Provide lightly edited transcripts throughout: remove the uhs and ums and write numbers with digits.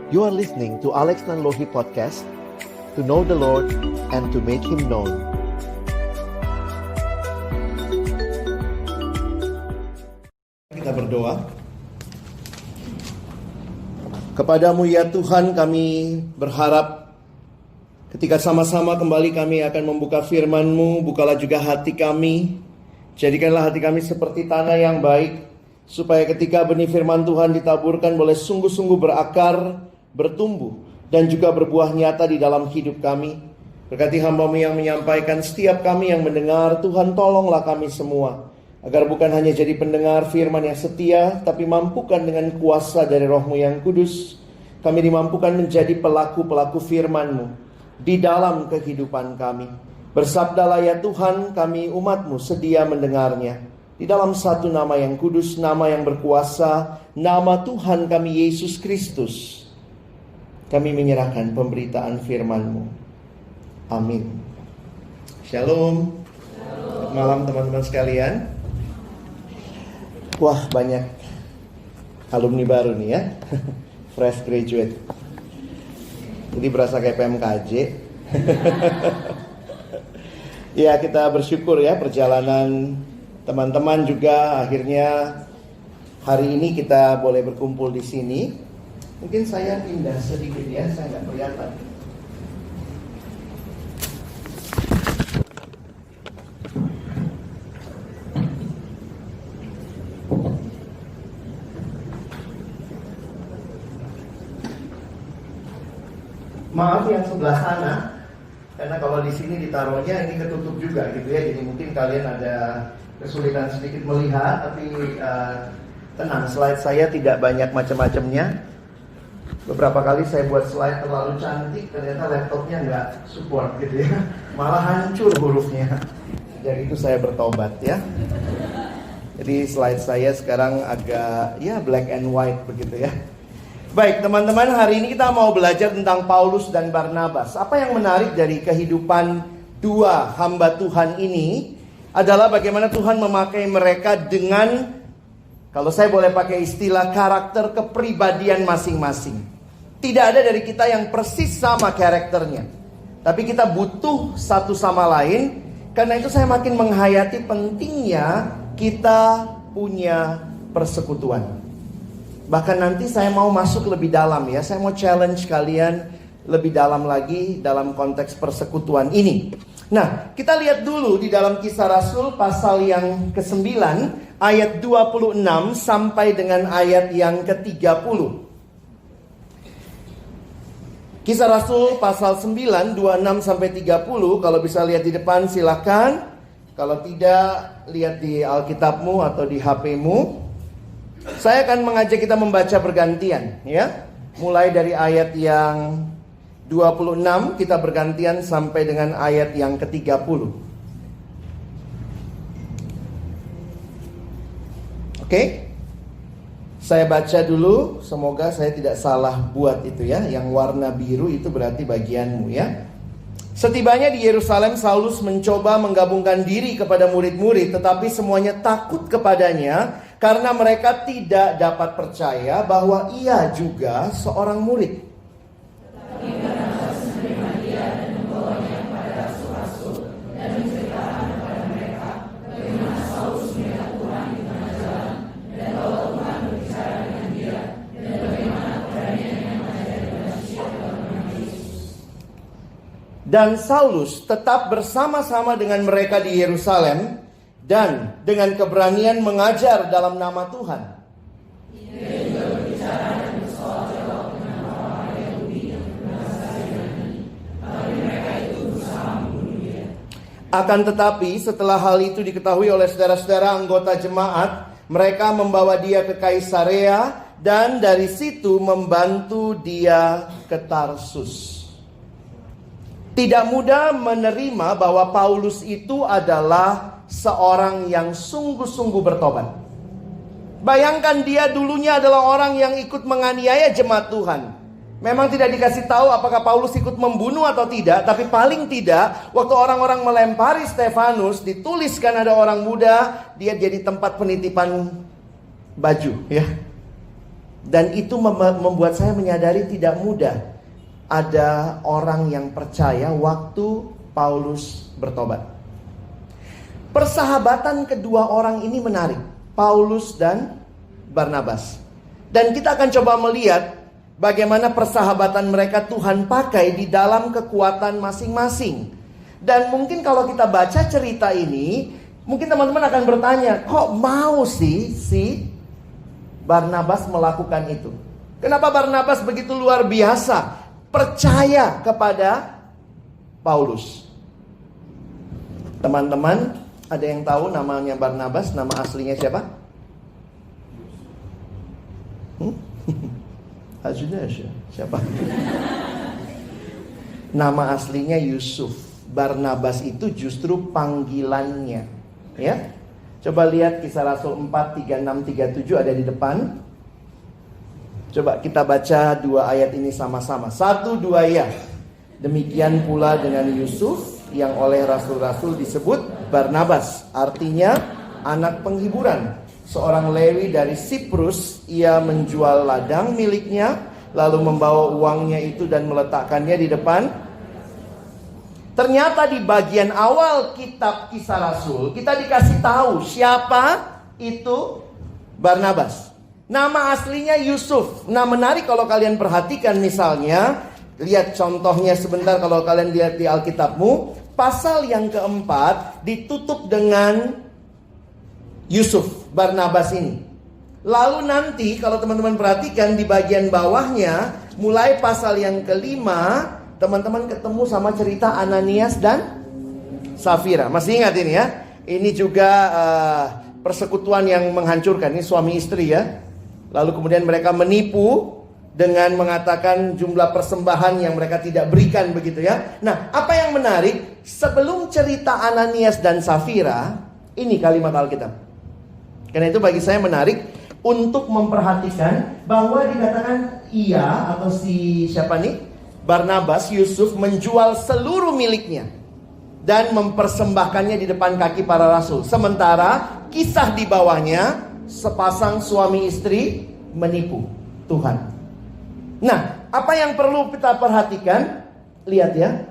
You are listening to Alex Nanlohi Podcast, to know the Lord and to make Him known. Kita berdoa. Kepadamu ya Tuhan kami berharap ketika sama-sama kembali kami akan membuka firman-Mu, bukalah juga hati kami. Jadikanlah hati kami seperti tanah yang baik, supaya ketika benih firman Tuhan ditaburkan boleh sungguh-sungguh berakar, bertumbuh, dan juga berbuah nyata di dalam hidup kami. Berkati hamba-Mu yang menyampaikan, setiap kami yang mendengar, Tuhan tolonglah kami semua, agar bukan hanya jadi pendengar firman yang setia, tapi mampukan dengan kuasa dari Roh-Mu yang kudus, kami dimampukan menjadi pelaku-pelaku firman-Mu di dalam kehidupan kami. Bersabdalah ya Tuhan, kami umat-Mu sedia mendengarnya. Di dalam satu nama yang kudus, nama yang berkuasa, nama Tuhan kami Yesus Kristus, kami menyerahkan pemberitaan firman-Mu. Amin. Shalom. Selamat malam teman-teman sekalian. Wah, banyak alumni baru nih ya. Fresh graduate. Jadi berasa kayak PMKJ. Ya, kita bersyukur ya perjalanan teman-teman juga akhirnya hari ini kita boleh berkumpul di sini. Mungkin saya pindah sedikit ya, saya nggak kelihatan. Maaf yang sebelah sana, karena kalau di sini ditaruhnya ini ketutup juga gitu ya. Jadi mungkin kalian ada kesulitan sedikit melihat, tapi tenang, slide saya tidak banyak macam-macamnya. Beberapa kali saya buat slide terlalu cantik, ternyata laptopnya nggak support gitu ya. Malah hancur hurufnya. Sejak itu saya bertobat ya. Jadi slide saya sekarang agak ya black and white begitu ya. Baik teman-teman, hari ini kita mau belajar tentang Paulus dan Barnabas. Apa yang menarik dari kehidupan dua hamba Tuhan ini adalah bagaimana Tuhan memakai mereka dengan, kalau saya boleh pakai istilah, karakter kepribadian masing-masing. Tidak ada dari kita yang persis sama karakternya, tapi kita butuh satu sama lain. Karena itu saya makin menghayati pentingnya kita punya persekutuan. Bahkan nanti saya mau masuk lebih dalam ya. Saya mau challenge kalian lebih dalam lagi dalam konteks persekutuan ini. Nah, kita lihat dulu di dalam Kisah Rasul pasal yang ke-9 ayat 26 sampai dengan ayat yang ke-30. Kisah Rasul pasal 9, 26 sampai 30. Kalau bisa lihat di depan silakan. Kalau tidak, lihat di Alkitabmu atau di HP-mu. Saya akan mengajak kita membaca bergantian ya. Mulai dari ayat yang 26 kita bergantian sampai dengan ayat yang ke-30. Oke? Saya baca dulu, semoga saya tidak salah buat itu ya. Yang warna biru itu berarti bagianmu ya. Setibanya di Yerusalem, Saulus mencoba menggabungkan diri kepada murid-murid, tetapi semuanya takut kepadanya karena mereka tidak dapat percaya bahwa ia juga seorang murid. Dan Saulus tetap bersama-sama dengan mereka di Yerusalem dan dengan keberanian mengajar dalam nama Tuhan. Dia juga berbicara dan bersoal-jawab dengan orang Yahudi yang berbahasa Yunani, tapi mereka itu berusaha membunuh dia. Akan tetapi setelah hal itu diketahui oleh saudara-saudara anggota jemaat, mereka membawa dia ke Kaisarea dan dari situ membantu dia ke Tarsus. Tidak mudah menerima bahwa Paulus itu adalah seorang yang sungguh-sungguh bertobat. Bayangkan dia dulunya adalah orang yang ikut menganiaya jemaat Tuhan. Memang tidak dikasih tahu apakah Paulus ikut membunuh atau tidak, tapi paling tidak waktu orang-orang melempari Stefanus, dituliskan ada orang muda, dia jadi tempat penitipan baju ya. Dan itu membuat saya menyadari tidak mudah ada orang yang percaya waktu Paulus bertobat. Persahabatan kedua orang ini menarik, Paulus dan Barnabas. Dan kita akan coba melihat bagaimana persahabatan mereka Tuhan pakai di dalam kekuatan masing-masing. Dan mungkin kalau kita baca cerita ini, mungkin teman-teman akan bertanya, kok mau sih si Barnabas melakukan itu? Kenapa Barnabas begitu luar biasa percaya kepada Paulus? Teman-teman, ada yang tahu namanya Barnabas, nama aslinya siapa? Siapa? Nama aslinya Yusuf. Barnabas itu justru panggilannya, ya. Coba lihat Kisah Rasul 4, 36, 37 ada di depan. Coba kita baca dua ayat ini sama-sama. 1, 2 ya. Demikian pula dengan Yusuf yang oleh rasul-rasul disebut Barnabas, artinya anak penghiburan. Seorang Lewi dari Siprus, ia menjual ladang miliknya, lalu membawa uangnya itu dan meletakkannya di depan. Ternyata di bagian awal kitab Kisah Rasul, kita dikasih tahu siapa itu Barnabas. Nama aslinya Yusuf. Nah, menarik kalau kalian perhatikan, misalnya lihat contohnya sebentar kalau kalian lihat di Alkitabmu. Pasal yang keempat ditutup dengan Yusuf, Barnabas ini. Lalu nanti kalau teman-teman perhatikan di bagian bawahnya, mulai pasal yang kelima, teman-teman ketemu sama cerita Ananias dan Safira. Masih ingat ini ya? Ini juga persekutuan yang menghancurkan. Ini suami istri ya. Lalu kemudian mereka menipu dengan mengatakan jumlah persembahan yang mereka tidak berikan, begitu ya. Nah, apa yang menarik, sebelum cerita Ananias dan Safira, ini kalimat Alkitab. Karena itu bagi saya menarik untuk memperhatikan bahwa dikatakan ia atau si siapa nih? Barnabas, Yusuf menjual seluruh miliknya dan mempersembahkannya di depan kaki para rasul. Sementara kisah di bawahnya, sepasang suami istri menipu Tuhan. Nah, apa yang perlu kita perhatikan? Lihat ya,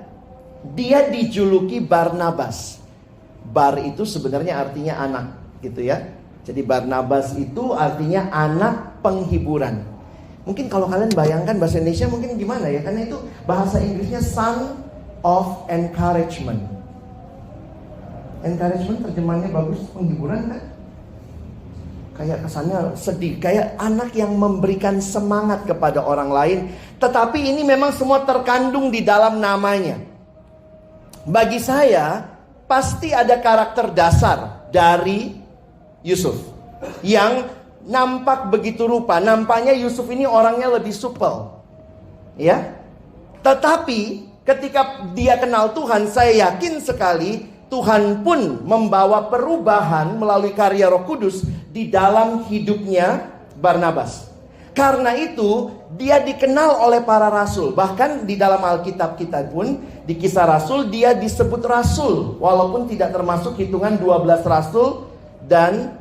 dia dijuluki Barnabas. Bar itu sebenarnya artinya anak, gitu ya. Jadi Barnabas itu artinya anak penghiburan. Mungkin kalau kalian bayangkan bahasa Indonesia mungkin gimana ya? Karena itu bahasa Inggrisnya son of encouragement. Encouragement terjemahannya bagus, penghiburan kan? Kayak kesannya sedih, kayak anak yang memberikan semangat kepada orang lain. Tetapi ini memang semua terkandung di dalam namanya. Bagi saya, pasti ada karakter dasar dari Yusuf yang nampak begitu rupa. Nampaknya Yusuf ini orangnya lebih supel, ya. Tetapi ketika dia kenal Tuhan, saya yakin sekali Tuhan pun membawa perubahan melalui karya Roh Kudus di dalam hidupnya Barnabas. Karena itu dia dikenal oleh para rasul. Bahkan di dalam Alkitab kita pun di Kisah Rasul dia disebut rasul, walaupun tidak termasuk hitungan 12 rasul dan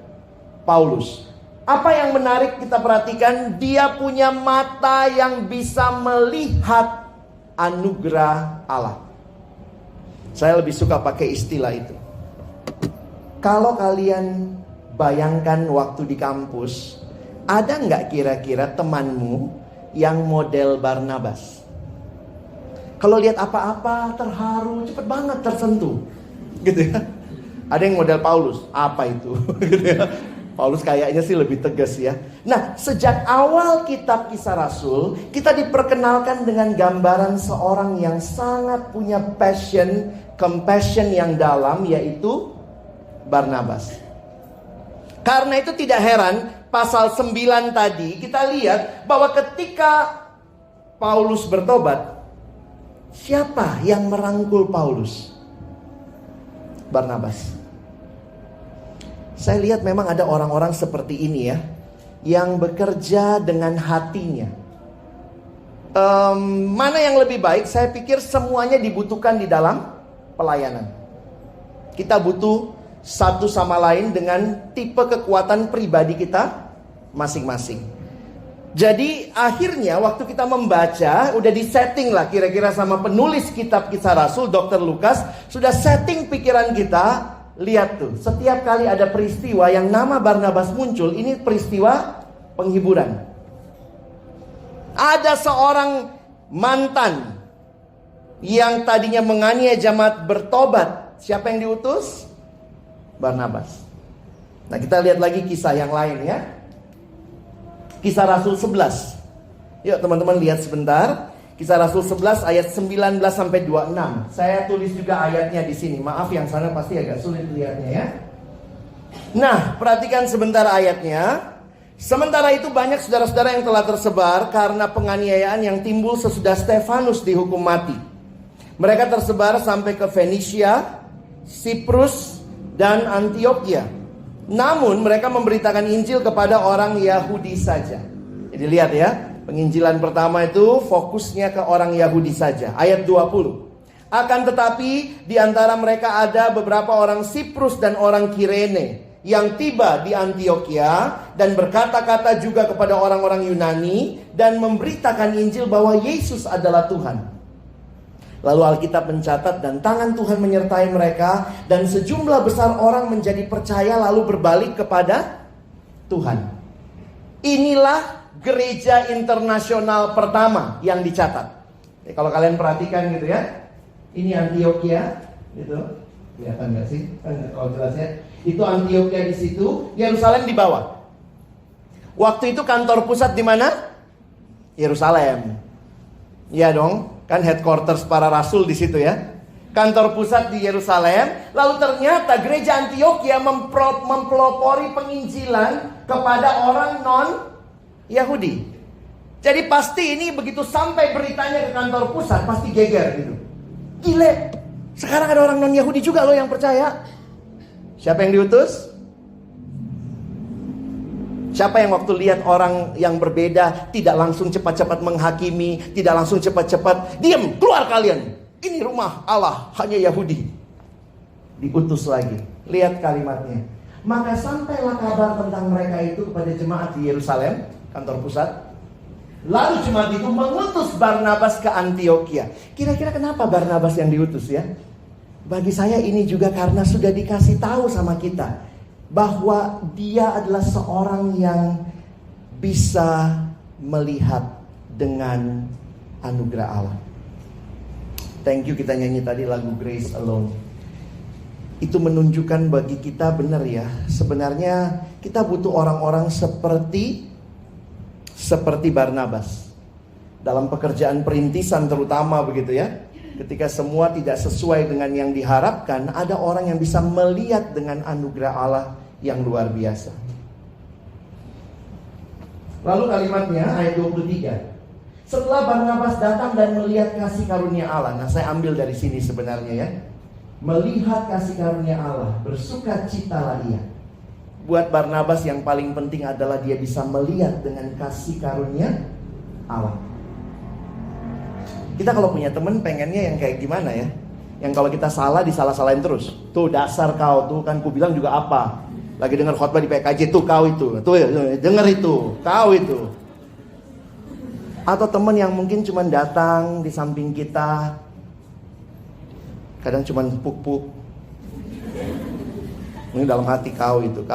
Paulus. Apa yang menarik kita perhatikan, dia punya mata yang bisa melihat anugerah Allah. Saya lebih suka pakai istilah itu. Kalau kalian bayangkan waktu di kampus, ada nggak kira-kira temanmu yang model Barnabas? Kalau lihat apa-apa terharu, cepet banget tersentuh, gitu ya. Ada yang model Paulus, apa itu? Gitu ya. Paulus kayaknya sih lebih tegas ya. Nah, sejak awal kitab Kisah Rasul, kita diperkenalkan dengan gambaran seorang yang sangat punya passion, compassion yang dalam, yaitu Barnabas. Karena itu tidak heran, pasal 9 tadi kita lihat bahwa ketika Paulus bertobat, siapa yang merangkul Paulus? Barnabas. Saya lihat memang ada orang-orang seperti ini ya, yang bekerja dengan hatinya. Mana yang lebih baik? Saya pikir semuanya dibutuhkan di dalam pelayanan. Kita butuh satu sama lain dengan tipe kekuatan pribadi kita masing-masing. Jadi akhirnya waktu kita membaca, udah disetting lah kira-kira sama penulis kitab Kisah Rasul, Dr. Lukas, sudah setting pikiran kita. Lihat tuh, setiap kali ada peristiwa yang nama Barnabas muncul, ini peristiwa penghiburan. Ada seorang mantan yang tadinya menganiaya jemaat bertobat. Siapa yang diutus? Barnabas. Nah, kita lihat lagi kisah yang lain ya. Kisah Rasul 11. Yuk teman-teman lihat sebentar. Kisah Rasul 11 ayat 19 sampai 26. Saya tulis juga ayatnya di sini. Maaf yang sana pasti agak sulit lihatnya ya. Nah, perhatikan sebentar ayatnya. Sementara itu banyak saudara-saudara yang telah tersebar karena penganiayaan yang timbul sesudah Stefanus dihukum mati. Mereka tersebar sampai ke Fenisia, Siprus, dan Antioquia. Namun mereka memberitakan Injil kepada orang Yahudi saja. Jadi lihat ya, penginjilan pertama itu fokusnya ke orang Yahudi saja. Ayat 20. Akan tetapi di antara mereka ada beberapa orang Siprus dan orang Kirene yang tiba di Antioquia dan berkata-kata juga kepada orang-orang Yunani dan memberitakan Injil bahwa Yesus adalah Tuhan. Lalu Alkitab mencatat dan tangan Tuhan menyertai mereka dan sejumlah besar orang menjadi percaya lalu berbalik kepada Tuhan. Inilah gereja internasional pertama yang dicatat. Kalau kalian perhatikan gitu ya, ini Antioquia, gitu, kelihatan nggak sih? Kalau jelas ya, itu Antioquia di situ, Yerusalem di bawah. Waktu itu kantor pusat di mana? Yerusalem. Iya dong. Kan headquarters para rasul di situ ya. Kantor pusat di Yerusalem. Lalu ternyata gereja Antioquia mempelopori penginjilan kepada orang non-Yahudi. Jadi pasti ini begitu sampai beritanya ke kantor pusat pasti geger gitu. Gile, sekarang ada orang non-Yahudi juga loh yang percaya. Siapa yang diutus? Siapa yang waktu lihat orang yang berbeda tidak langsung cepat-cepat menghakimi, tidak langsung cepat-cepat, diam, keluar kalian. Ini rumah Allah, hanya Yahudi. Diutus lagi. Lihat kalimatnya. Maka sampailah kabar tentang mereka itu kepada jemaat di Yerusalem, kantor pusat. Lalu jemaat itu mengutus Barnabas ke Antioquia. Kira-kira kenapa Barnabas yang diutus ya? Bagi saya ini juga karena sudah dikasih tahu sama kita bahwa dia adalah seorang yang bisa melihat dengan anugerah Allah. Thank you, kita nyanyi tadi lagu Grace Alone. Itu menunjukkan bagi kita benar ya, sebenarnya kita butuh orang-orang seperti Barnabas. Dalam pekerjaan perintisan terutama begitu ya. Ketika semua tidak sesuai dengan yang diharapkan, ada orang yang bisa melihat dengan anugerah Allah yang luar biasa. Lalu kalimatnya ayat 23. Setelah Barnabas datang dan melihat kasih karunia Allah. Nah, saya ambil dari sini sebenarnya ya. Melihat kasih karunia Allah, bersukacitalah ia. Buat Barnabas yang paling penting adalah dia bisa melihat dengan kasih karunia Allah. Kita kalau punya teman pengennya yang kayak gimana ya? Yang kalau kita salah disalah-salahin terus. Tuh dasar kau, tuh kan ku bilang juga apa. Lagi dengar khotbah di PKJ, tuh kau itu. Tuh denger itu, kau itu. Atau teman yang mungkin cuma datang di samping kita. Kadang cuma puk-puk. Ini dalam hati kau itu.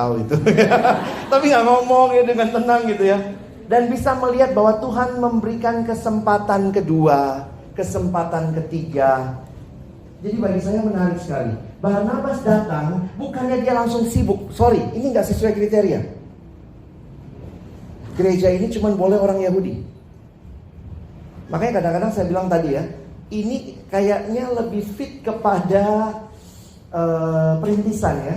Tapi gak ngomong ya dengan tenang gitu ya. Dan bisa melihat bahwa Tuhan memberikan kesempatan kedua, kesempatan ketiga. Jadi bagi saya menarik sekali. Barnabas datang, bukannya dia langsung sibuk. Sorry, ini gak sesuai kriteria. Gereja ini cuma boleh orang Yahudi. Makanya kadang-kadang saya bilang tadi ya, ini kayaknya lebih fit kepada perintisan ya.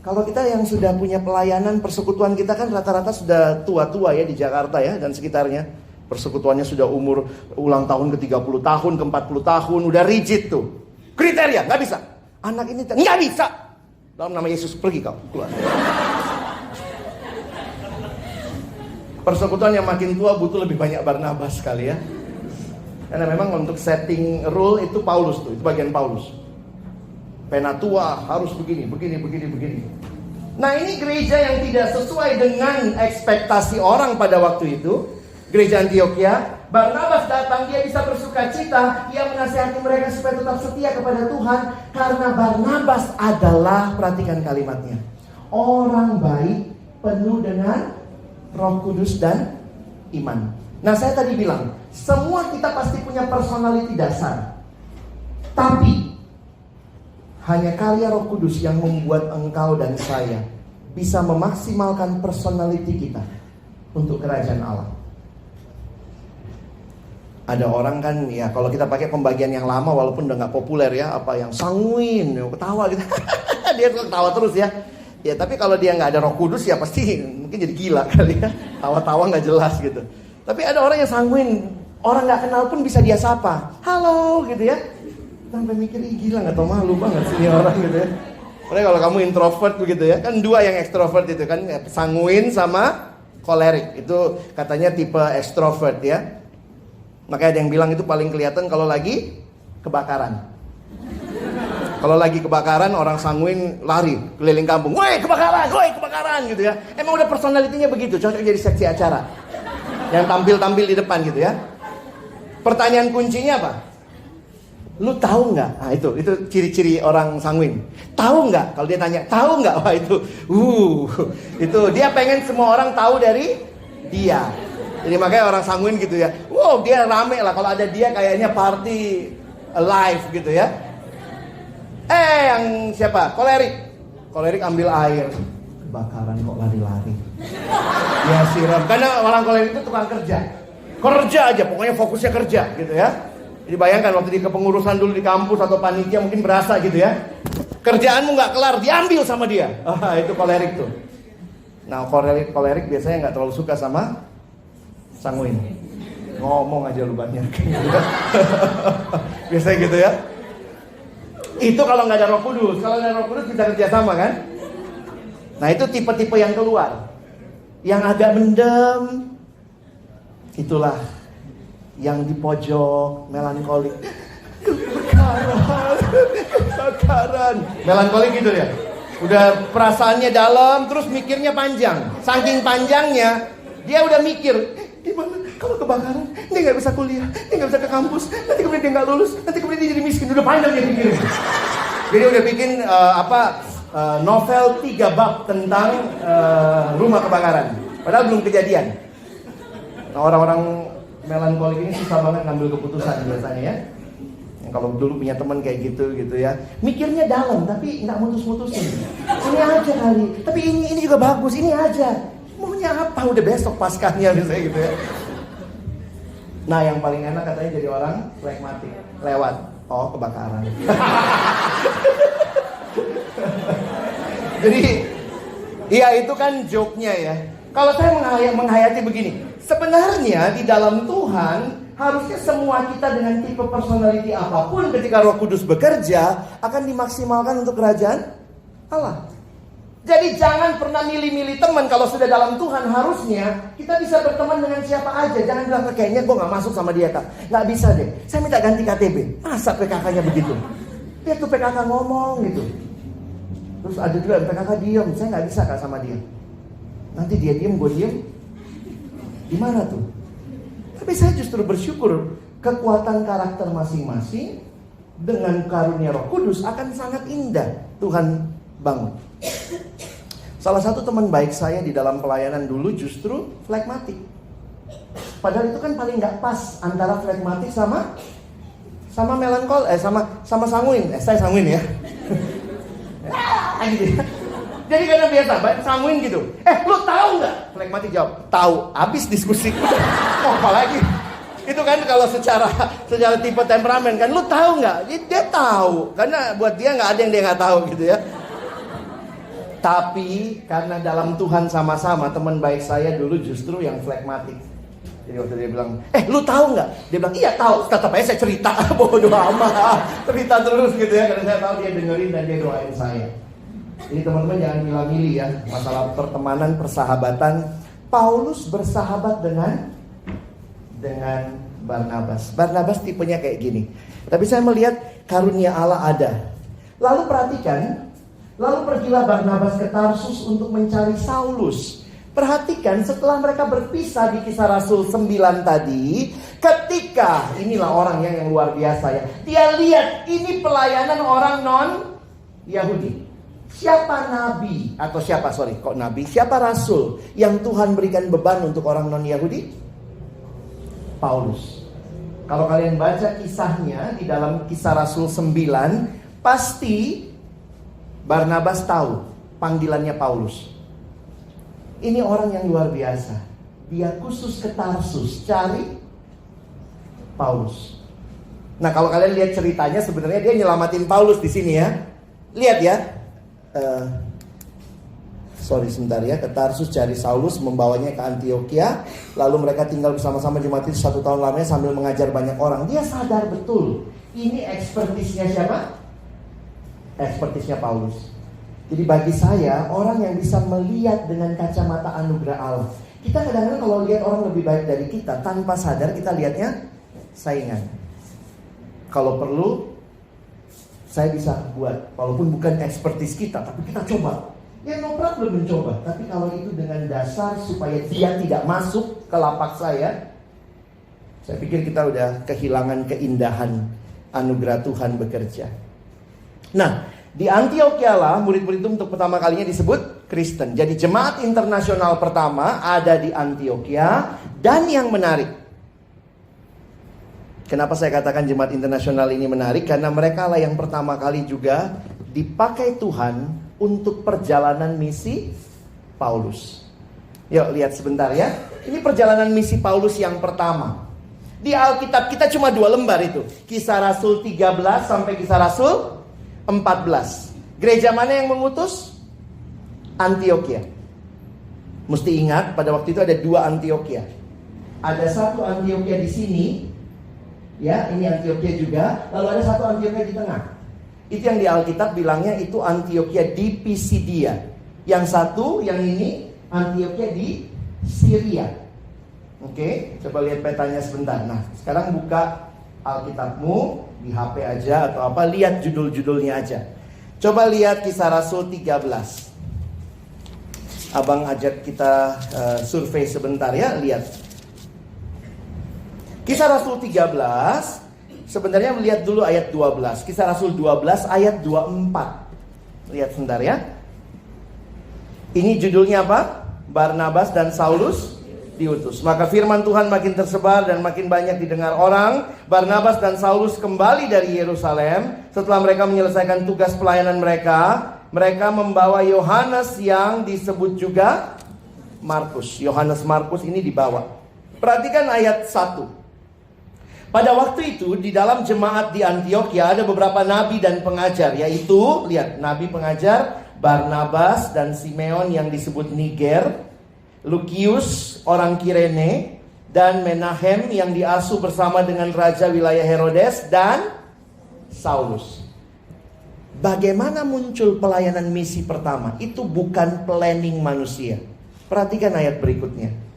Kalau kita yang sudah punya pelayanan, persekutuan kita kan rata-rata sudah tua-tua ya di Jakarta ya dan sekitarnya. Persekutuannya sudah umur ulang tahun ke 30 tahun, ke 40 tahun, udah rigid tuh. Kriteria, gak bisa. Anak ini gak bisa. Dalam nama Yesus, pergi kau, keluar. Persekutuan yang makin tua butuh lebih banyak Barnabas kali ya. Karena memang untuk setting rule itu Paulus tuh, itu bagian Paulus. Penatua harus begini. Nah, ini gereja yang tidak sesuai dengan ekspektasi orang pada waktu itu. Gereja Antiokhia, Barnabas datang, dia bisa bersuka cita. Ia menasihati mereka supaya tetap setia kepada Tuhan. Karena Barnabas adalah, perhatikan kalimatnya, orang baik, penuh dengan Roh Kudus dan iman. Nah, saya tadi bilang, semua kita pasti punya personality dasar. Tapi hanya karya Roh Kudus yang membuat engkau dan saya bisa memaksimalkan personality kita untuk kerajaan Allah. Ada orang kan, ya kalau kita pakai pembagian yang lama walaupun udah gak populer ya, apa yang sanguin, ketawa gitu. Dia ketawa terus ya. Ya tapi kalau dia gak ada Roh Kudus ya pasti mungkin jadi gila kali ya. Tawa-tawa gak jelas gitu. Tapi ada orang yang sanguin, orang gak kenal pun bisa dia sapa, halo gitu ya. Sampai mikir, gila gak tau malu banget sih orang gitu ya. Karena kalau kamu introvert begitu ya, kan dua yang ekstrovert itu kan, sanguin sama kolerik. Itu katanya tipe ekstrovert ya. Makanya ada yang bilang itu paling kelihatan kalau lagi kebakaran. Kalau lagi kebakaran, orang sanguin lari keliling kampung, woi kebakaran gitu ya. Emang udah personalitinya begitu, cocok jadi seksi acara yang tampil-tampil di depan gitu ya. Pertanyaan kuncinya apa? Lu tahu nggak? Nah itu ciri-ciri orang sanguin. Tahu nggak? Kalau dia tanya, tahu nggak? Wah itu dia pengen semua orang tahu dari dia. Jadi makanya orang sanguin gitu ya. Wow, dia rame lah kalau ada dia, kayaknya party live gitu ya. Yang siapa? Kolerik ambil air. Kebakaran kok lari-lari. Ya siram. Karena orang kolerik itu tukang kerja. Kerja aja, pokoknya fokusnya kerja gitu ya. Jadi bayangkan waktu di kepengurusan dulu di kampus atau panitia mungkin berasa gitu ya. Kerjaanmu nggak kelar, diambil sama dia. Itu kolerik tuh. Nah kolerik biasanya nggak terlalu suka sama sanguin. Ngomong aja lu banyak. Biasanya gitu ya. Itu kalau nggak ada Roh Kudus. Kalau ada Roh Kudus bisa kerja sama kan. Nah itu tipe-tipe yang keluar. Yang agak mendem, itulah yang di pojok, melankolik. Kebakaran. Melankolik gitu ya. Udah perasaannya dalam, terus mikirnya panjang. Saking panjangnya, dia udah mikir, gimana kalau kebakaran, dia gak bisa kuliah, dia gak bisa ke kampus, nanti kemudian dia gak lulus, nanti kemudian dia jadi miskin. Udah panjang dia mikirin. Jadi udah bikin novel 3 bab tentang rumah kebakaran. Padahal belum kejadian. Nah orang-orang melankolik ini susah banget ngambil keputusan biasanya ya. Yang kalau dulu punya teman kayak gitu ya, mikirnya dalam tapi nggak mutus-mutusin. Ini aja kali, tapi ini juga bagus, ini aja. Maunya apa? Udah besok paskanya biasanya gitu ya. Nah yang paling enak katanya jadi orang pragmatik, lewat. Oh kebakaran. Jadi iya itu kan joke-nya ya. Kalau saya menghayati begini, sebenarnya di dalam Tuhan harusnya semua kita dengan tipe personality apapun ketika Roh Kudus bekerja akan dimaksimalkan untuk kerajaan Allah. Jadi jangan pernah milih-milih teman. Kalau sudah dalam Tuhan harusnya kita bisa berteman dengan siapa aja. Jangan bilang kayaknya gue gak masuk sama dia kak. Gak bisa deh, saya minta ganti KTP. Masa PKK-nya begitu? Lihat tuh PKK ngomong gitu. Terus ada juga PKK diem, saya gak bisa kak sama dia. Nanti dia diem, gue diem. Gimana tuh? Tapi saya justru bersyukur kekuatan karakter masing-masing dengan karunia Roh Kudus akan sangat indah Tuhan bangun. Salah satu teman baik saya di dalam pelayanan dulu justru flegmatik. Padahal itu kan paling gak pas antara flegmatik sama melankol, sama sanguin. Saya sanguin ya. Gitu ya. Jadi karena biasa, sanguin gitu. Lu tahu nggak? Flegmatik jawab, tahu. Habis diskusi. Oh, apalagi? Itu kan kalau secara tipe temperamen kan, lu tahu nggak? Dia tahu, karena buat dia nggak ada yang dia nggak tahu gitu ya. Tapi karena dalam Tuhan sama-sama, teman baik saya dulu justru yang flegmatik. Jadi waktu dia bilang, lu tahu nggak? Dia bilang, iya tahu. Tetap aja saya cerita, bodoh amat. Cerita terus gitu ya, karena saya tahu dia dengerin dan dia doain saya. Jadi teman-teman jangan milih-milih ya masalah pertemanan, persahabatan. Paulus bersahabat dengan Barnabas. Barnabas tipenya kayak gini. Tapi saya melihat karunia Allah ada. Lalu perhatikan, Lalu pergilah Barnabas ke Tarsus untuk mencari Saulus. Perhatikan setelah mereka berpisah di Kisah Rasul 9 tadi, ketika inilah orang yang luar biasa ya. Dia lihat ini pelayanan orang non-Yahudi. Siapa nabi atau siapa siapa rasul yang Tuhan berikan beban untuk orang non-Yahudi? Paulus. Kalau kalian baca kisahnya di dalam Kisah Rasul 9, pasti Barnabas tahu panggilannya Paulus. Ini orang yang luar biasa. Dia khusus ke Tarsus cari Paulus. Nah, kalau kalian lihat ceritanya sebenarnya dia nyelamatin Paulus di sini ya. Lihat ya. Sebentar ya. Ke Tarsus cari Saulus, membawanya ke Antioquia. Lalu mereka tinggal bersama-sama jemaat itu 1 tahun lamanya sambil mengajar banyak orang. Dia sadar betul. Ini ekspertisnya siapa? Ekspertisnya Paulus. Jadi bagi saya, orang yang bisa melihat dengan kacamata anugerah Allah. Kita kadang-kadang kalau lihat orang lebih baik dari kita, tanpa sadar kita lihatnya saingan. Kalau perlu, saya bisa buat, walaupun bukan ekspertis kita, tapi kita coba. Ya no problem mencoba. Tapi kalau itu dengan dasar supaya dia tidak masuk ke lapak saya pikir kita udah kehilangan keindahan anugerah Tuhan bekerja. Nah, di Antioquia lah murid-murid itu untuk pertama kalinya disebut Kristen. Jadi jemaat internasional pertama ada di Antioquia. Dan yang menarik, kenapa saya katakan jemaat internasional ini menarik? Karena mereka lah yang pertama kali juga dipakai Tuhan untuk perjalanan misi Paulus. Yuk lihat sebentar ya. Ini perjalanan misi Paulus yang pertama. Di Alkitab kita cuma 2 lembar itu. Kisah Rasul 13 sampai Kisah Rasul 14. Gereja mana yang mengutus? Antioquia. Mesti ingat pada waktu itu ada 2 Antioquia. Ada satu Antioquia di sini. Ya, ini Antioquia juga. Lalu ada satu Antioquia di tengah. Itu yang di Alkitab bilangnya itu Antioquia di Pisidia. Yang satu, yang ini Antioquia di Syria. Oke, coba lihat petanya sebentar. Nah, sekarang buka Alkitabmu di HP aja atau apa, lihat judul-judulnya aja. Coba lihat Kisah Rasul 13. Abang ajak kita survei sebentar ya, lihat. Kisah Rasul 13, sebenarnya melihat dulu ayat 12. Kisah Rasul 12 ayat 24. Lihat sebentar ya. Ini judulnya apa? Barnabas dan Saulus diutus. Maka firman Tuhan makin tersebar dan makin banyak didengar orang. Barnabas dan Saulus kembali dari Yerusalem. Setelah mereka menyelesaikan tugas pelayanan mereka, mereka membawa Yohanes yang disebut juga Markus. Yohanes Markus ini dibawa. Perhatikan ayat 1. Pada waktu itu di dalam jemaat di Antioquia ada beberapa nabi dan pengajar, yaitu lihat nabi pengajar Barnabas dan Simeon yang disebut Niger, Lukius orang Kirene, dan Menahem yang diasuh bersama dengan raja wilayah Herodes, dan Saulus. Bagaimana muncul pelayanan misi pertama? Itu bukan planning manusia. Perhatikan ayat berikutnya.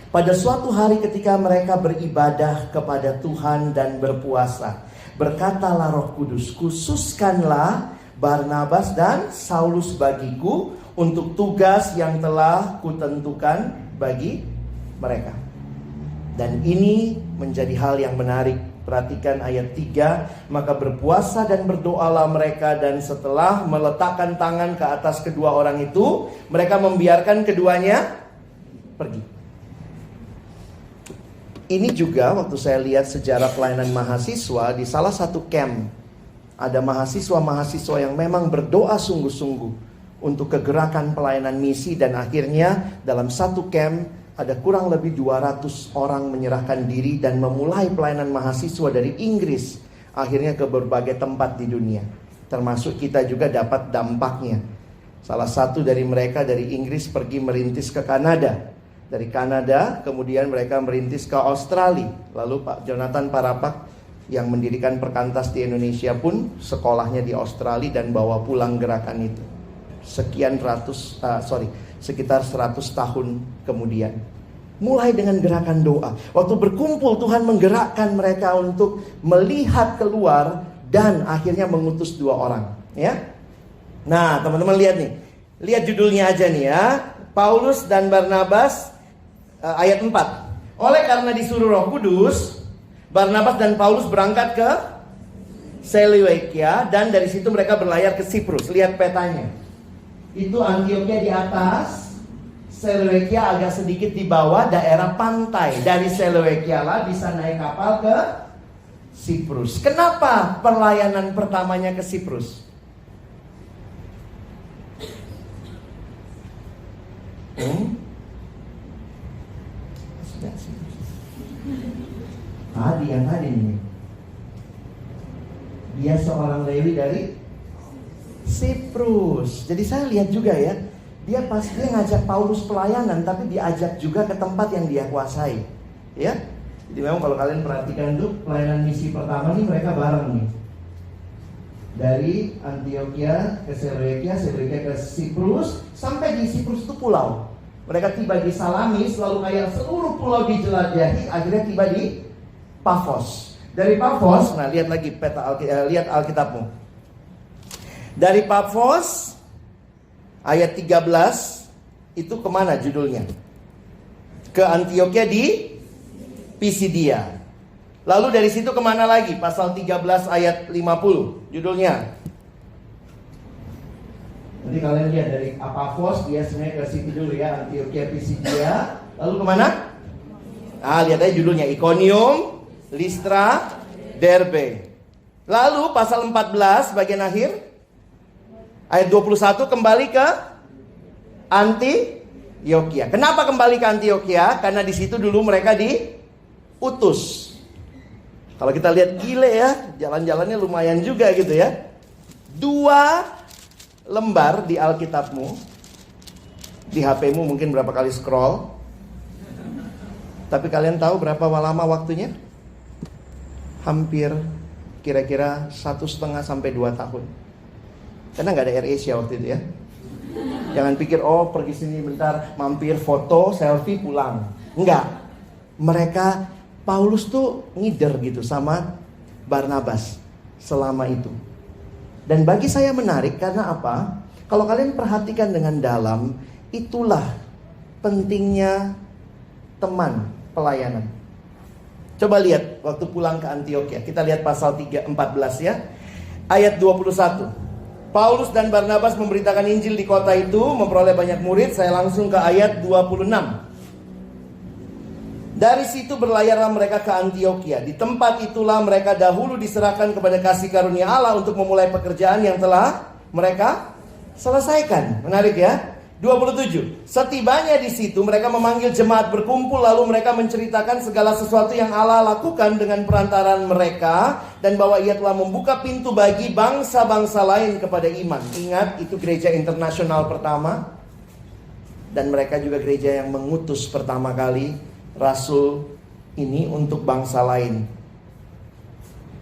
Pada suatu hari ketika mereka beribadah kepada Tuhan dan berpuasa, berkatalah Roh Kudus, khususkanlah Barnabas dan Saulus bagiku untuk tugas yang telah kutentukan bagi mereka. Dan ini menjadi hal yang menarik. Perhatikan ayat 3. Maka berpuasa dan berdoalah mereka, dan setelah meletakkan tangan ke atas kedua orang itu, mereka membiarkan keduanya pergi. Ini juga waktu saya lihat sejarah pelayanan mahasiswa di salah satu camp, ada mahasiswa-mahasiswa yang memang berdoa sungguh-sungguh untuk kegerakan pelayanan misi, dan akhirnya dalam satu camp ada kurang lebih 200 orang menyerahkan diri dan memulai pelayanan mahasiswa dari Inggris akhirnya ke berbagai tempat di dunia. Termasuk kita juga dapat dampaknya. Salah satu dari mereka dari Inggris pergi merintis ke Kanada. Dari Kanada kemudian mereka merintis ke Australia. Lalu Pak Jonathan Parapak yang mendirikan Perkantas di Indonesia pun sekolahnya di Australia dan bawa pulang gerakan itu. Sekitar 100 tahun kemudian. Mulai dengan gerakan doa. Waktu berkumpul Tuhan menggerakkan mereka untuk melihat keluar dan akhirnya mengutus 2 orang. Ya. Nah, teman-teman lihat nih. Lihat judulnya aja nih ya. Paulus dan Barnabas, ayat 4. Oleh karena disuruh Roh Kudus, Barnabas dan Paulus berangkat ke Seleukia, dan dari situ mereka berlayar ke Siprus. Lihat petanya. Itu Antioquia di atas, Seleukia agak sedikit di bawah, daerah pantai. Dari Seleukia lah bisa naik kapal ke Siprus. Kenapa pelayanan pertamanya ke Siprus? Yang tadi nih, dia seorang Lewi dari Siprus. Jadi saya lihat juga ya, dia ngajak Paulus pelayanan, tapi diajak juga ke tempat yang dia kuasai. Ya, jadi memang kalau kalian perhatikan tuh pelayanan misi pertama nih mereka bareng nih. Dari Antioquia ke Seleukia, Seleukia ke Siprus, sampai di Siprus itu pulau. Mereka tiba di Salamis, lalu kayak seluruh pulau dijelajahi, akhirnya tiba di Pafos. Dari Pafos, nah lihat lagi lihat Alkitabmu. Dari Pafos ayat 13 itu kemana judulnya? Ke Antioquia di Pisidia. Lalu dari situ kemana lagi? Pasal 13 ayat 50 judulnya. Nanti kalian lihat dari Pafos, dia sebenarnya ke situ dulu ya, Antioquia Pisidia. Lalu kemana? Lihat aja judulnya, Iconium, Listra, Derbe. Lalu pasal 14 bagian akhir ayat 21 kembali ke Antioquia. Kenapa kembali ke Antioquia? Karena di situ dulu mereka diutus. Kalau kita lihat gile ya, jalan-jalannya lumayan juga gitu ya. 2 lembar di Alkitabmu, di HP-mu mungkin berapa kali scroll. Tapi kalian tahu berapa lama waktunya? Hampir kira-kira 1,5 sampai 2 tahun. Karena nggak ada AirAsia waktu itu ya. Jangan pikir pergi sini bentar, mampir foto, selfie, pulang. Enggak. Mereka, Paulus tuh ngider gitu sama Barnabas selama itu. Dan bagi saya menarik karena apa? Kalau kalian perhatikan dengan dalam, itulah pentingnya teman pelayanan. Coba lihat waktu pulang ke Antioquia. Kita lihat pasal 14 ya. Ayat 21. Paulus dan Barnabas memberitakan Injil di kota itu, memperoleh banyak murid. Saya langsung ke ayat 26. Dari situ berlayarlah mereka ke Antioquia. Di tempat itulah mereka dahulu diserahkan kepada kasih karunia Allah untuk memulai pekerjaan yang telah mereka selesaikan. Menarik ya. 27. Setibanya di situ mereka memanggil jemaat berkumpul, lalu mereka menceritakan segala sesuatu yang Allah lakukan dengan perantaraan mereka, dan bahwa Ia telah membuka pintu bagi bangsa-bangsa lain kepada iman. Ingat, itu gereja internasional pertama, dan mereka juga gereja yang mengutus pertama kali rasul ini untuk bangsa lain.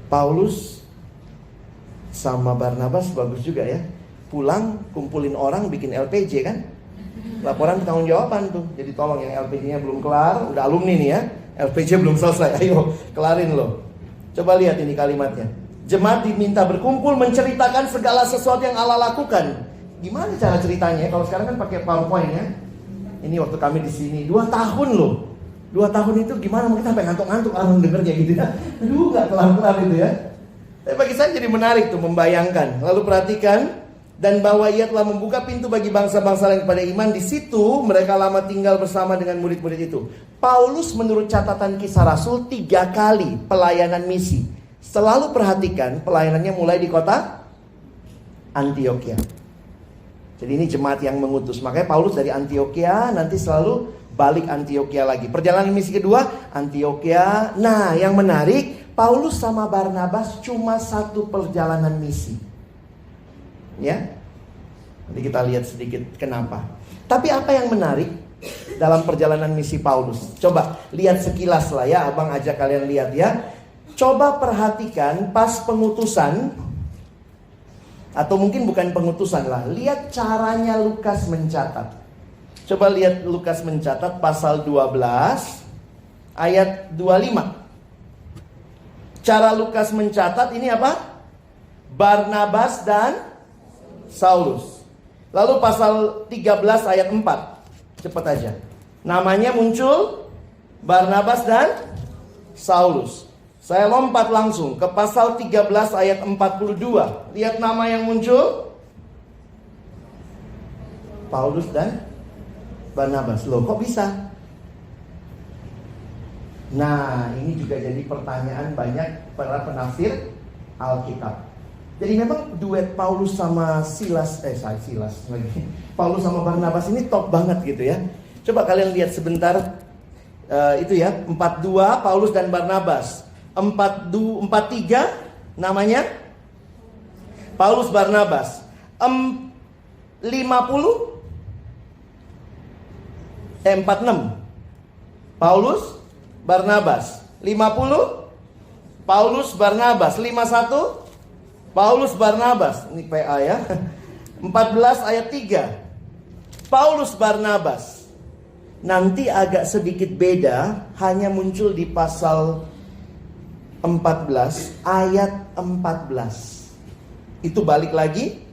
Paulus sama Barnabas bagus juga ya. Pulang, kumpulin orang, bikin LPJ kan. Laporan pertanggungjawaban tuh. Jadi tolong yang LPJ-nya belum kelar, udah alumni nih ya, LPJ belum selesai, ayo kelarin loh. Coba lihat ini kalimatnya. Jemaat diminta berkumpul menceritakan segala sesuatu yang Allah lakukan. Gimana cara ceritanya? Kalau sekarang kan pakai PowerPoint ya. Ini waktu kami di sini 2 tahun loh. 2 tahun itu gimana? Mungkin sampai ngantuk-ngantuk orang dengernya gitu ya. Aduh, gak kelar-kelar itu ya. Tapi bagi saya jadi menarik tuh membayangkan. Lalu perhatikan. Dan bahwa Ia telah membuka pintu bagi bangsa-bangsa lain kepada iman. Di situ mereka lama tinggal bersama dengan murid-murid itu. Paulus menurut catatan Kisah Rasul 3 kali pelayanan misi. Selalu perhatikan pelayanannya mulai di kota Antioquia. Jadi ini jemaat yang mengutus. Makanya Paulus dari Antioquia nanti selalu balik Antioquia lagi. Perjalanan misi kedua Antioquia. Nah yang menarik, Paulus sama Barnabas cuma 1 perjalanan misi. Ya, nanti kita lihat sedikit kenapa. Tapi apa yang menarik dalam perjalanan misi Paulus? Coba lihat sekilas lah ya, abang ajak kalian lihat ya. Coba perhatikan pas pengutusan, atau mungkin bukan pengutusan lah. Lihat caranya Lukas mencatat. Coba lihat Lukas mencatat pasal 12 ayat 25. Cara Lukas mencatat ini apa? Barnabas dan Saulus. Lalu pasal 13 ayat 4. Cepat aja. Namanya muncul Barnabas dan Saulus. Saya lompat langsung ke pasal 13 ayat 42. Lihat nama yang muncul. Paulus dan Barnabas. Loh, kok bisa? Nah, ini juga jadi pertanyaan banyak para penafsir Alkitab. Jadi memang duet Paulus sama Silas lagi. Paulus sama Barnabas ini top banget gitu ya. Coba kalian lihat sebentar itu ya, 42 Paulus dan Barnabas. 43 namanya Paulus Barnabas. 46 Paulus Barnabas. 50 Paulus Barnabas. 51 Paulus Barnabas. Ini PA ya. 14 ayat 3 Paulus Barnabas. Nanti agak sedikit beda, hanya muncul di pasal 14 ayat 14. Itu balik lagi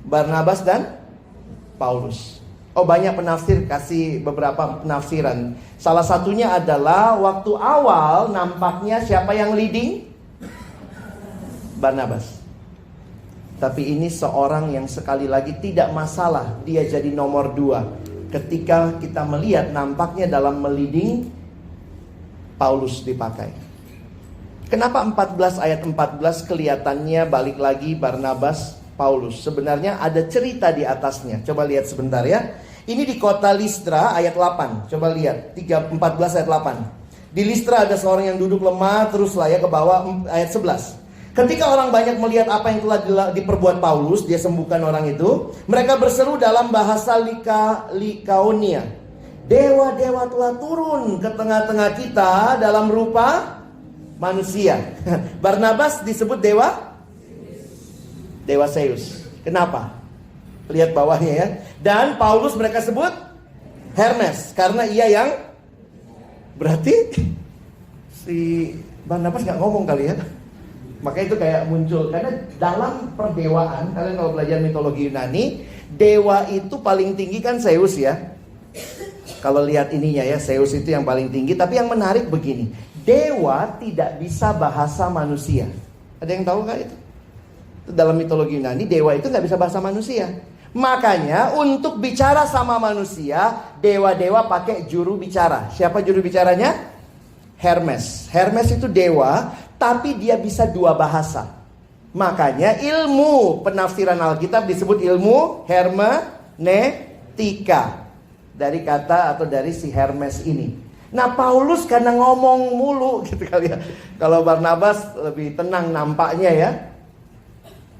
Barnabas dan Paulus. Oh, banyak penafsir kasih beberapa penafsiran. Salah satunya adalah waktu awal nampaknya siapa yang leading? Barnabas. Tapi ini seorang yang sekali lagi tidak masalah dia jadi nomor 2. Ketika kita melihat nampaknya dalam meliding Paulus dipakai. Kenapa 14 ayat 14 kelihatannya balik lagi Barnabas Paulus? Sebenarnya ada cerita di atasnya. Coba lihat sebentar ya. Ini di kota Listra ayat 8. Coba lihat 14 ayat 8. Di Listra ada seorang yang duduk lemah, teruslah ya ke bawah ayat 11. Ketika orang banyak melihat apa yang telah diperbuat Paulus, dia sembuhkan orang itu, mereka berseru dalam bahasa Likaonia. Dewa-dewa telah turun ke tengah-tengah kita dalam rupa manusia. Barnabas disebut dewa Zeus. Kenapa? Lihat bawahnya ya. Dan Paulus mereka sebut Hermes, karena ia yang berarti si Barnabas gak ngomong kali ya. Makanya itu kayak muncul. Karena dalam perdewaan, kalian kalau belajar mitologi Yunani, dewa itu paling tinggi kan Zeus ya. Kalau lihat ininya ya, Zeus itu yang paling tinggi. Tapi yang menarik begini, dewa tidak bisa bahasa manusia. Ada yang tahu gak itu? Dalam mitologi Yunani, dewa itu gak bisa bahasa manusia. Makanya untuk bicara sama manusia, dewa-dewa pakai juru bicara. Siapa juru bicaranya? Hermes. Hermes itu dewa, tapi dia bisa 2 bahasa. Makanya ilmu penafsiran Alkitab disebut ilmu hermeneutika. Dari kata atau dari si Hermes ini. Nah, Paulus karena ngomong mulu gitu kali ya. Kalau Barnabas lebih tenang nampaknya ya.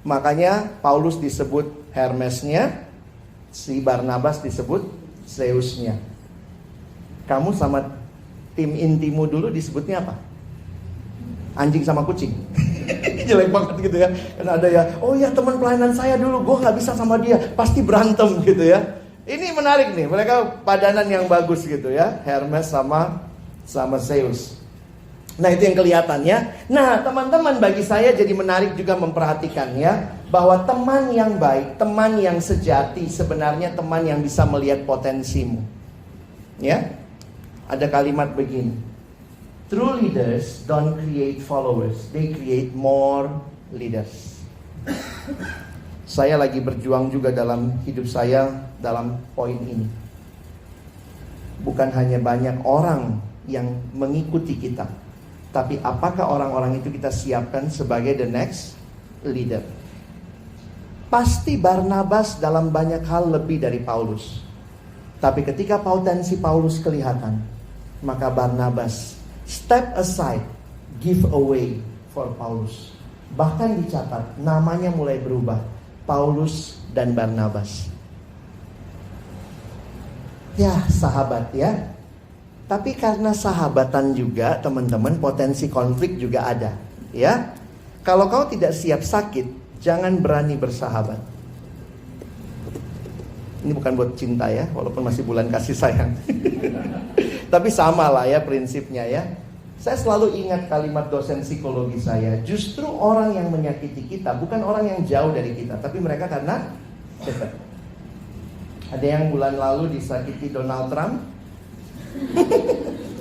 Makanya Paulus disebut Hermesnya, si Barnabas disebut Zeusnya. Kamu sama tim intimu dulu disebutnya apa? Anjing sama kucing. Jelek banget gitu ya. Karena ada ya, oh ya teman pelayanan saya dulu, gue gak bisa sama dia, pasti berantem gitu ya. Ini menarik nih, mereka padanan yang bagus gitu ya. Hermes sama Zeus. Nah, itu yang kelihatannya. Nah, teman-teman, bagi saya jadi menarik juga memperhatikannya bahwa teman yang baik, teman yang sejati sebenarnya teman yang bisa melihat potensimu. Ya. Ada kalimat begini. True leaders don't create followers, they create more leaders. Saya lagi berjuang juga dalam hidup saya dalam poin ini. Bukan hanya banyak orang yang mengikuti kita, tapi apakah orang-orang itu kita siapkan sebagai the next leader? Pasti Barnabas dalam banyak hal lebih dari Paulus. Tapi ketika potensi Paulus kelihatan, maka Barnabas step aside, give away for Paulus. Bahkan dicatat namanya mulai berubah, Paulus dan Barnabas. Ya, sahabat ya. Tapi karena sahabatan juga, teman-teman, potensi konflik juga ada, ya. Kalau kau tidak siap sakit, jangan berani bersahabat. Ini bukan buat cinta ya, walaupun masih bulan kasih sayang. Tapi sama lah ya prinsipnya ya. Saya selalu ingat kalimat dosen psikologi saya, justru orang yang menyakiti kita bukan orang yang jauh dari kita, tapi mereka karena dekat. Ada yang bulan lalu disakiti Donald Trump.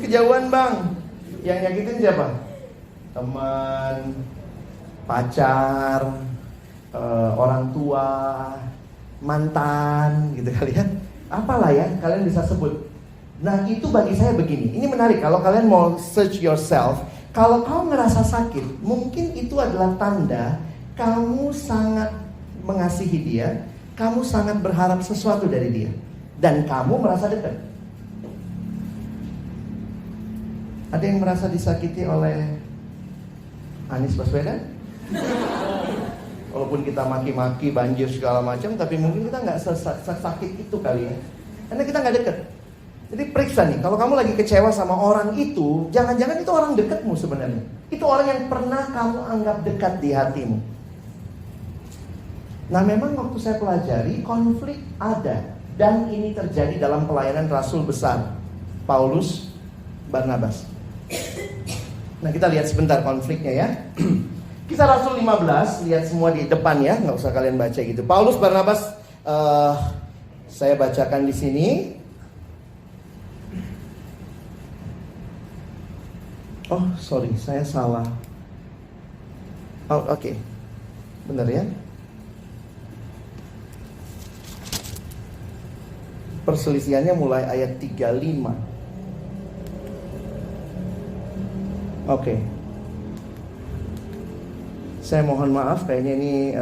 Kejauhan bang. Yang nyakitin siapa? Teman, pacar, orang tua, mantan, gitu kali ya. Apalah ya, kalian bisa sebut. Nah itu bagi saya begini, ini menarik kalau kalian mau search yourself. Kalau kamu ngerasa sakit, mungkin itu adalah tanda kamu sangat mengasihi dia, kamu sangat berharap sesuatu dari dia, dan kamu merasa dekat. Ada yang merasa disakiti oleh Anies Baswedan? Walaupun kita maki-maki, banjir segala macam, tapi mungkin kita nggak sesakit itu kali ya, karena kita nggak dekat. Jadi periksa nih, kalau kamu lagi kecewa sama orang itu, jangan-jangan itu orang dekatmu sebenarnya. Itu orang yang pernah kamu anggap dekat di hatimu. Nah memang waktu saya pelajari, konflik ada. Dan ini terjadi dalam pelayanan Rasul besar, Paulus, Barnabas. Nah kita lihat sebentar konfliknya ya. Kisah Rasul 15, lihat semua di depan ya, nggak usah kalian baca gitu. Paulus, Barnabas, saya bacakan di sini. Oh sorry, saya salah. Oh oke. Benar ya. Perselisihannya mulai ayat 35. Oke. Saya mohon maaf, kayaknya ini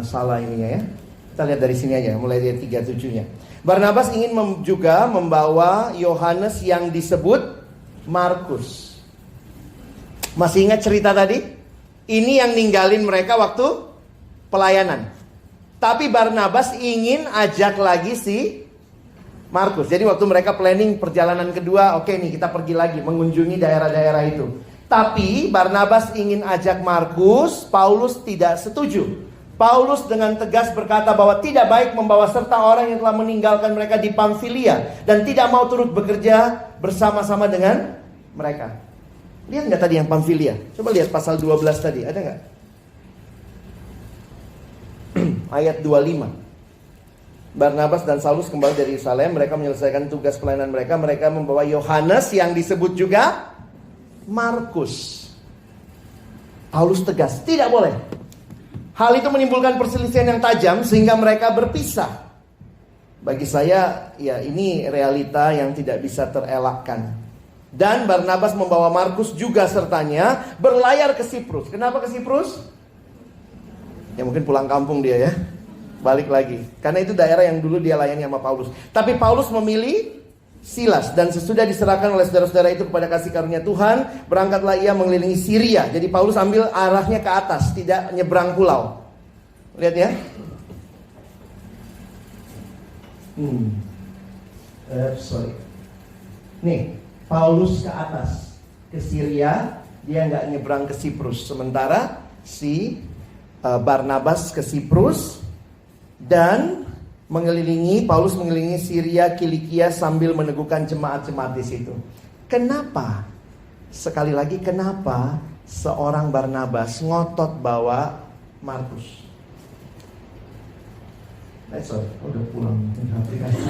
salah ininya ya. Kita lihat dari sini aja, mulai dari 37-nya. Barnabas ingin juga membawa Yohanes yang disebut Markus. Masih ingat cerita tadi? Ini yang ninggalin mereka waktu pelayanan. Tapi Barnabas ingin ajak lagi si Markus. Jadi waktu mereka planning perjalanan kedua, oke nih kita pergi lagi mengunjungi daerah-daerah itu. Tapi Barnabas ingin ajak Markus, Paulus tidak setuju. Paulus dengan tegas berkata bahwa tidak baik membawa serta orang yang telah meninggalkan mereka di Pamfilia dan tidak mau turut bekerja bersama-sama dengan mereka. Lihat nggak tadi yang Pamfilia? Coba lihat pasal 12 tadi, ada nggak? Ayat 25. Barnabas dan Saulus kembali dari Yerusalem. Mereka menyelesaikan tugas pelayanan mereka. Mereka membawa Yohanes yang disebut juga Markus. Paulus tegas, tidak boleh. Hal itu menimbulkan perselisihan yang tajam sehingga mereka berpisah. Bagi saya, ya ini realita yang tidak bisa terelakkan. Dan Barnabas membawa Markus juga sertanya berlayar ke Siprus. Kenapa ke Siprus? Ya mungkin pulang kampung dia ya. Balik lagi. Karena itu daerah yang dulu dia layani sama Paulus. Tapi Paulus memilih Silas. Dan sesudah diserahkan oleh saudara-saudara itu kepada kasih karunia Tuhan, berangkatlah ia mengelilingi Syria. Jadi Paulus ambil arahnya ke atas, tidak nyebrang pulau. Lihat ya. Sorry. Nih. Paulus ke atas, ke Syria, dia nggak nyebrang ke Siprus. Sementara si Barnabas ke Siprus dan Paulus mengelilingi Syria, Kilikia sambil meneguhkan jemaat-jemaat di situ. Kenapa? Sekali lagi kenapa seorang Barnabas ngotot bawa Markus? Sorry, udah pulang aplikasi.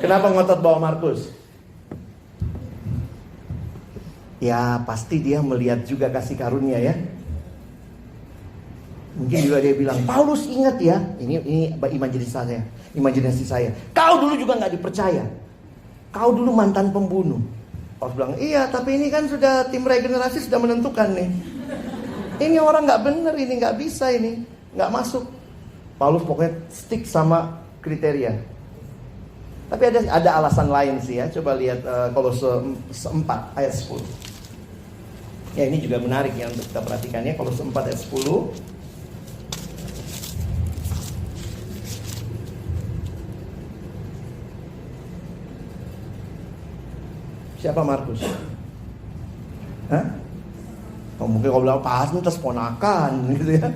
Kenapa ngotot bawa Markus? Ya pasti dia melihat juga kasih karunia ya. Mungkin juga dia bilang, Paulus ingat ya, ini imajinasi saya. Kau dulu juga nggak dipercaya. Kau dulu mantan pembunuh. Paulus bilang, iya tapi ini kan sudah tim regenerasi sudah menentukan nih. Ini orang nggak bener, ini nggak bisa, ini nggak masuk. Paulus pokoknya stick sama kriteria. Tapi ada alasan lain sih ya. Coba lihat Kolose 4 ayat 10. Ya ini juga menarik ya untuk kita perhatikan ya. Kolose 4 ayat 10. Siapa Markus? Hah? Oh, mungkin kau bilang pas terus ponakan gitu ya.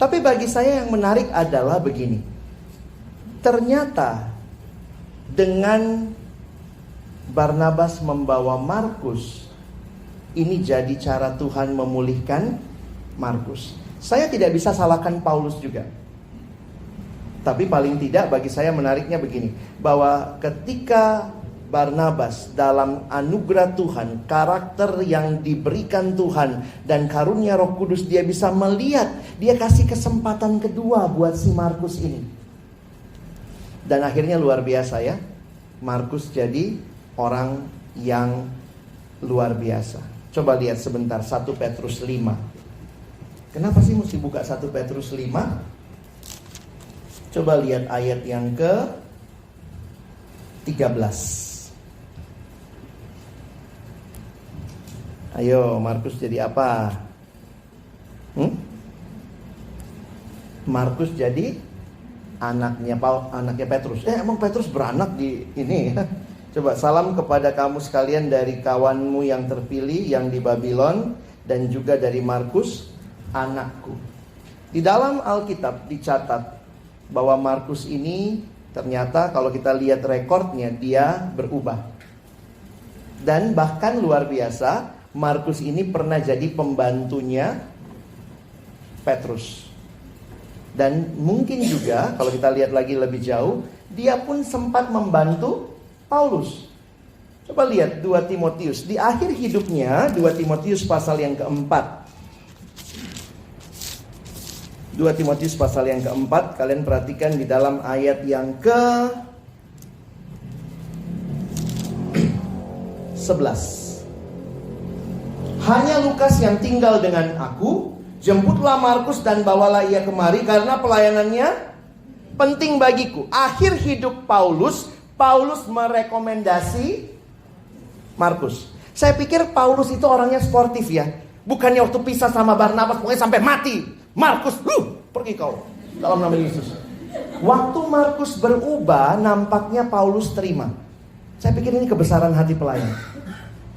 Tapi bagi saya yang menarik adalah begini. Ternyata dengan Barnabas membawa Markus, ini jadi cara Tuhan memulihkan Markus. Saya tidak bisa salahkan Paulus juga. Tapi paling tidak bagi saya menariknya begini, bahwa ketika Barnabas dalam anugerah Tuhan, karakter yang diberikan Tuhan dan karunia Roh Kudus, dia bisa melihat, dia kasih kesempatan kedua buat si Markus ini. Dan akhirnya luar biasa ya, Markus jadi orang yang luar biasa. Coba lihat sebentar 1 Petrus 5. Kenapa sih mesti buka 1 Petrus 5? Coba lihat ayat yang ke 13. Ayo, Markus jadi apa? Markus jadi anaknya Petrus. Emang Petrus beranak di ini? Coba, salam kepada kamu sekalian dari kawanmu yang terpilih yang di Babylon, dan juga dari Markus, anakku. Di dalam Alkitab dicatat bahwa Markus ini ternyata kalau kita lihat rekornya, dia berubah. Dan bahkan luar biasa, Markus ini pernah jadi pembantunya Petrus. Dan mungkin juga kalau kita lihat lagi lebih jauh, dia pun sempat membantu Paulus. Coba lihat 2 Timotius. Di akhir hidupnya, 2 Timotius pasal yang keempat. 2 Timotius pasal yang keempat, kalian perhatikan di dalam ayat yang ke 11. Hanya Lukas yang tinggal dengan aku, jemputlah Markus dan bawalah ia kemari, karena pelayanannya penting bagiku. Akhir hidup Paulus merekomendasi Markus. Saya pikir Paulus itu orangnya sportif ya. Bukannya waktu pisah sama Barnabas pokoknya sampai mati. Markus, pergi kau dalam nama Yesus. Waktu Markus berubah, nampaknya Paulus terima. Saya pikir ini kebesaran hati pelayan.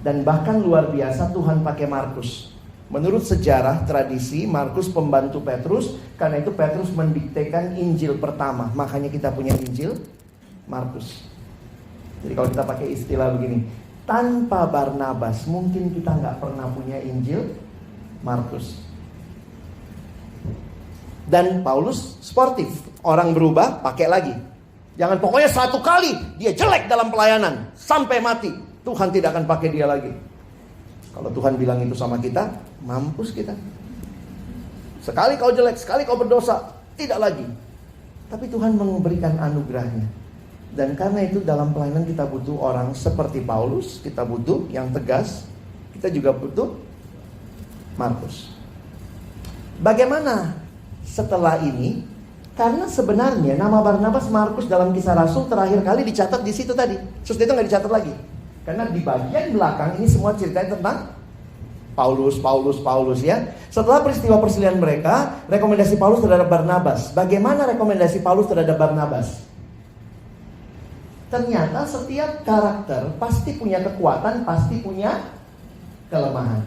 Dan bahkan luar biasa Tuhan pakai Markus. Menurut sejarah tradisi, Markus pembantu Petrus. Karena itu Petrus mendiktekan Injil pertama. Makanya kita punya Injil Markus. Jadi kalau kita pakai istilah begini, tanpa Barnabas mungkin kita nggak pernah punya Injil Markus. Dan Paulus sportif, orang berubah pakai lagi. Jangan pokoknya satu kali dia jelek dalam pelayanan sampai mati, Tuhan tidak akan pakai dia lagi. Kalau Tuhan bilang itu sama kita, mampus kita. Sekali kau jelek, sekali kau berdosa, tidak lagi. Tapi Tuhan memberikan anugerahnya. Dan karena itu dalam pelayanan kita butuh orang seperti Paulus, kita butuh yang tegas, kita juga butuh Markus. Bagaimana setelah ini? Karena sebenarnya nama Barnabas, Markus dalam Kisah Rasul terakhir kali dicatat di situ tadi. Terus itu nggak dicatat lagi. Karena di bagian belakang ini semua ceritanya tentang Paulus ya. Setelah peristiwa perselisihan mereka, rekomendasi Paulus terhadap Barnabas. Bagaimana rekomendasi Paulus terhadap Barnabas? Ternyata setiap karakter pasti punya kekuatan, pasti punya kelemahan.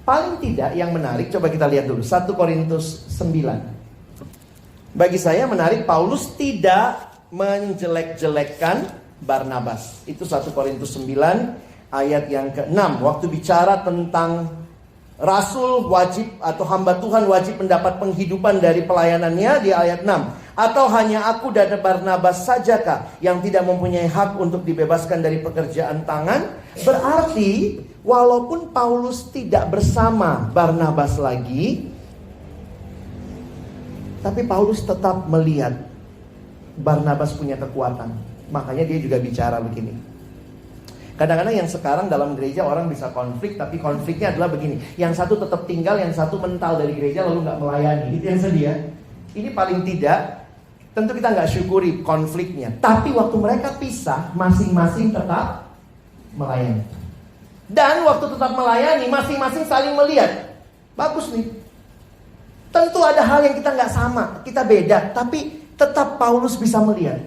Paling tidak yang menarik, coba kita lihat dulu 1 Korintus 9. Bagi saya menarik, Paulus tidak menjelek-jelekkan Barnabas. Itu 1 Korintus 9 ayat yang ke-6. Waktu bicara tentang Rasul wajib atau hamba Tuhan wajib mendapat penghidupan dari pelayanannya di ayat 6. Atau hanya aku dan Barnabas sajakah yang tidak mempunyai hak untuk dibebaskan dari pekerjaan tangan? Berarti walaupun Paulus tidak bersama Barnabas lagi, tapi Paulus tetap melihat Barnabas punya kekuatan. Makanya dia juga bicara begini. Kadang-kadang yang sekarang dalam gereja orang bisa konflik, tapi konfliknya adalah begini. Yang satu tetap tinggal, yang satu mental dari gereja lalu gak melayani. Itu yang sedih ya. Ini paling tidak, tentu kita gak syukuri konfliknya. Tapi waktu mereka pisah, masing-masing tetap melayani. Dan waktu tetap melayani, masing-masing saling melihat. Bagus nih. Tentu ada hal yang kita nggak sama, kita beda, tapi tetap Paulus bisa melihat.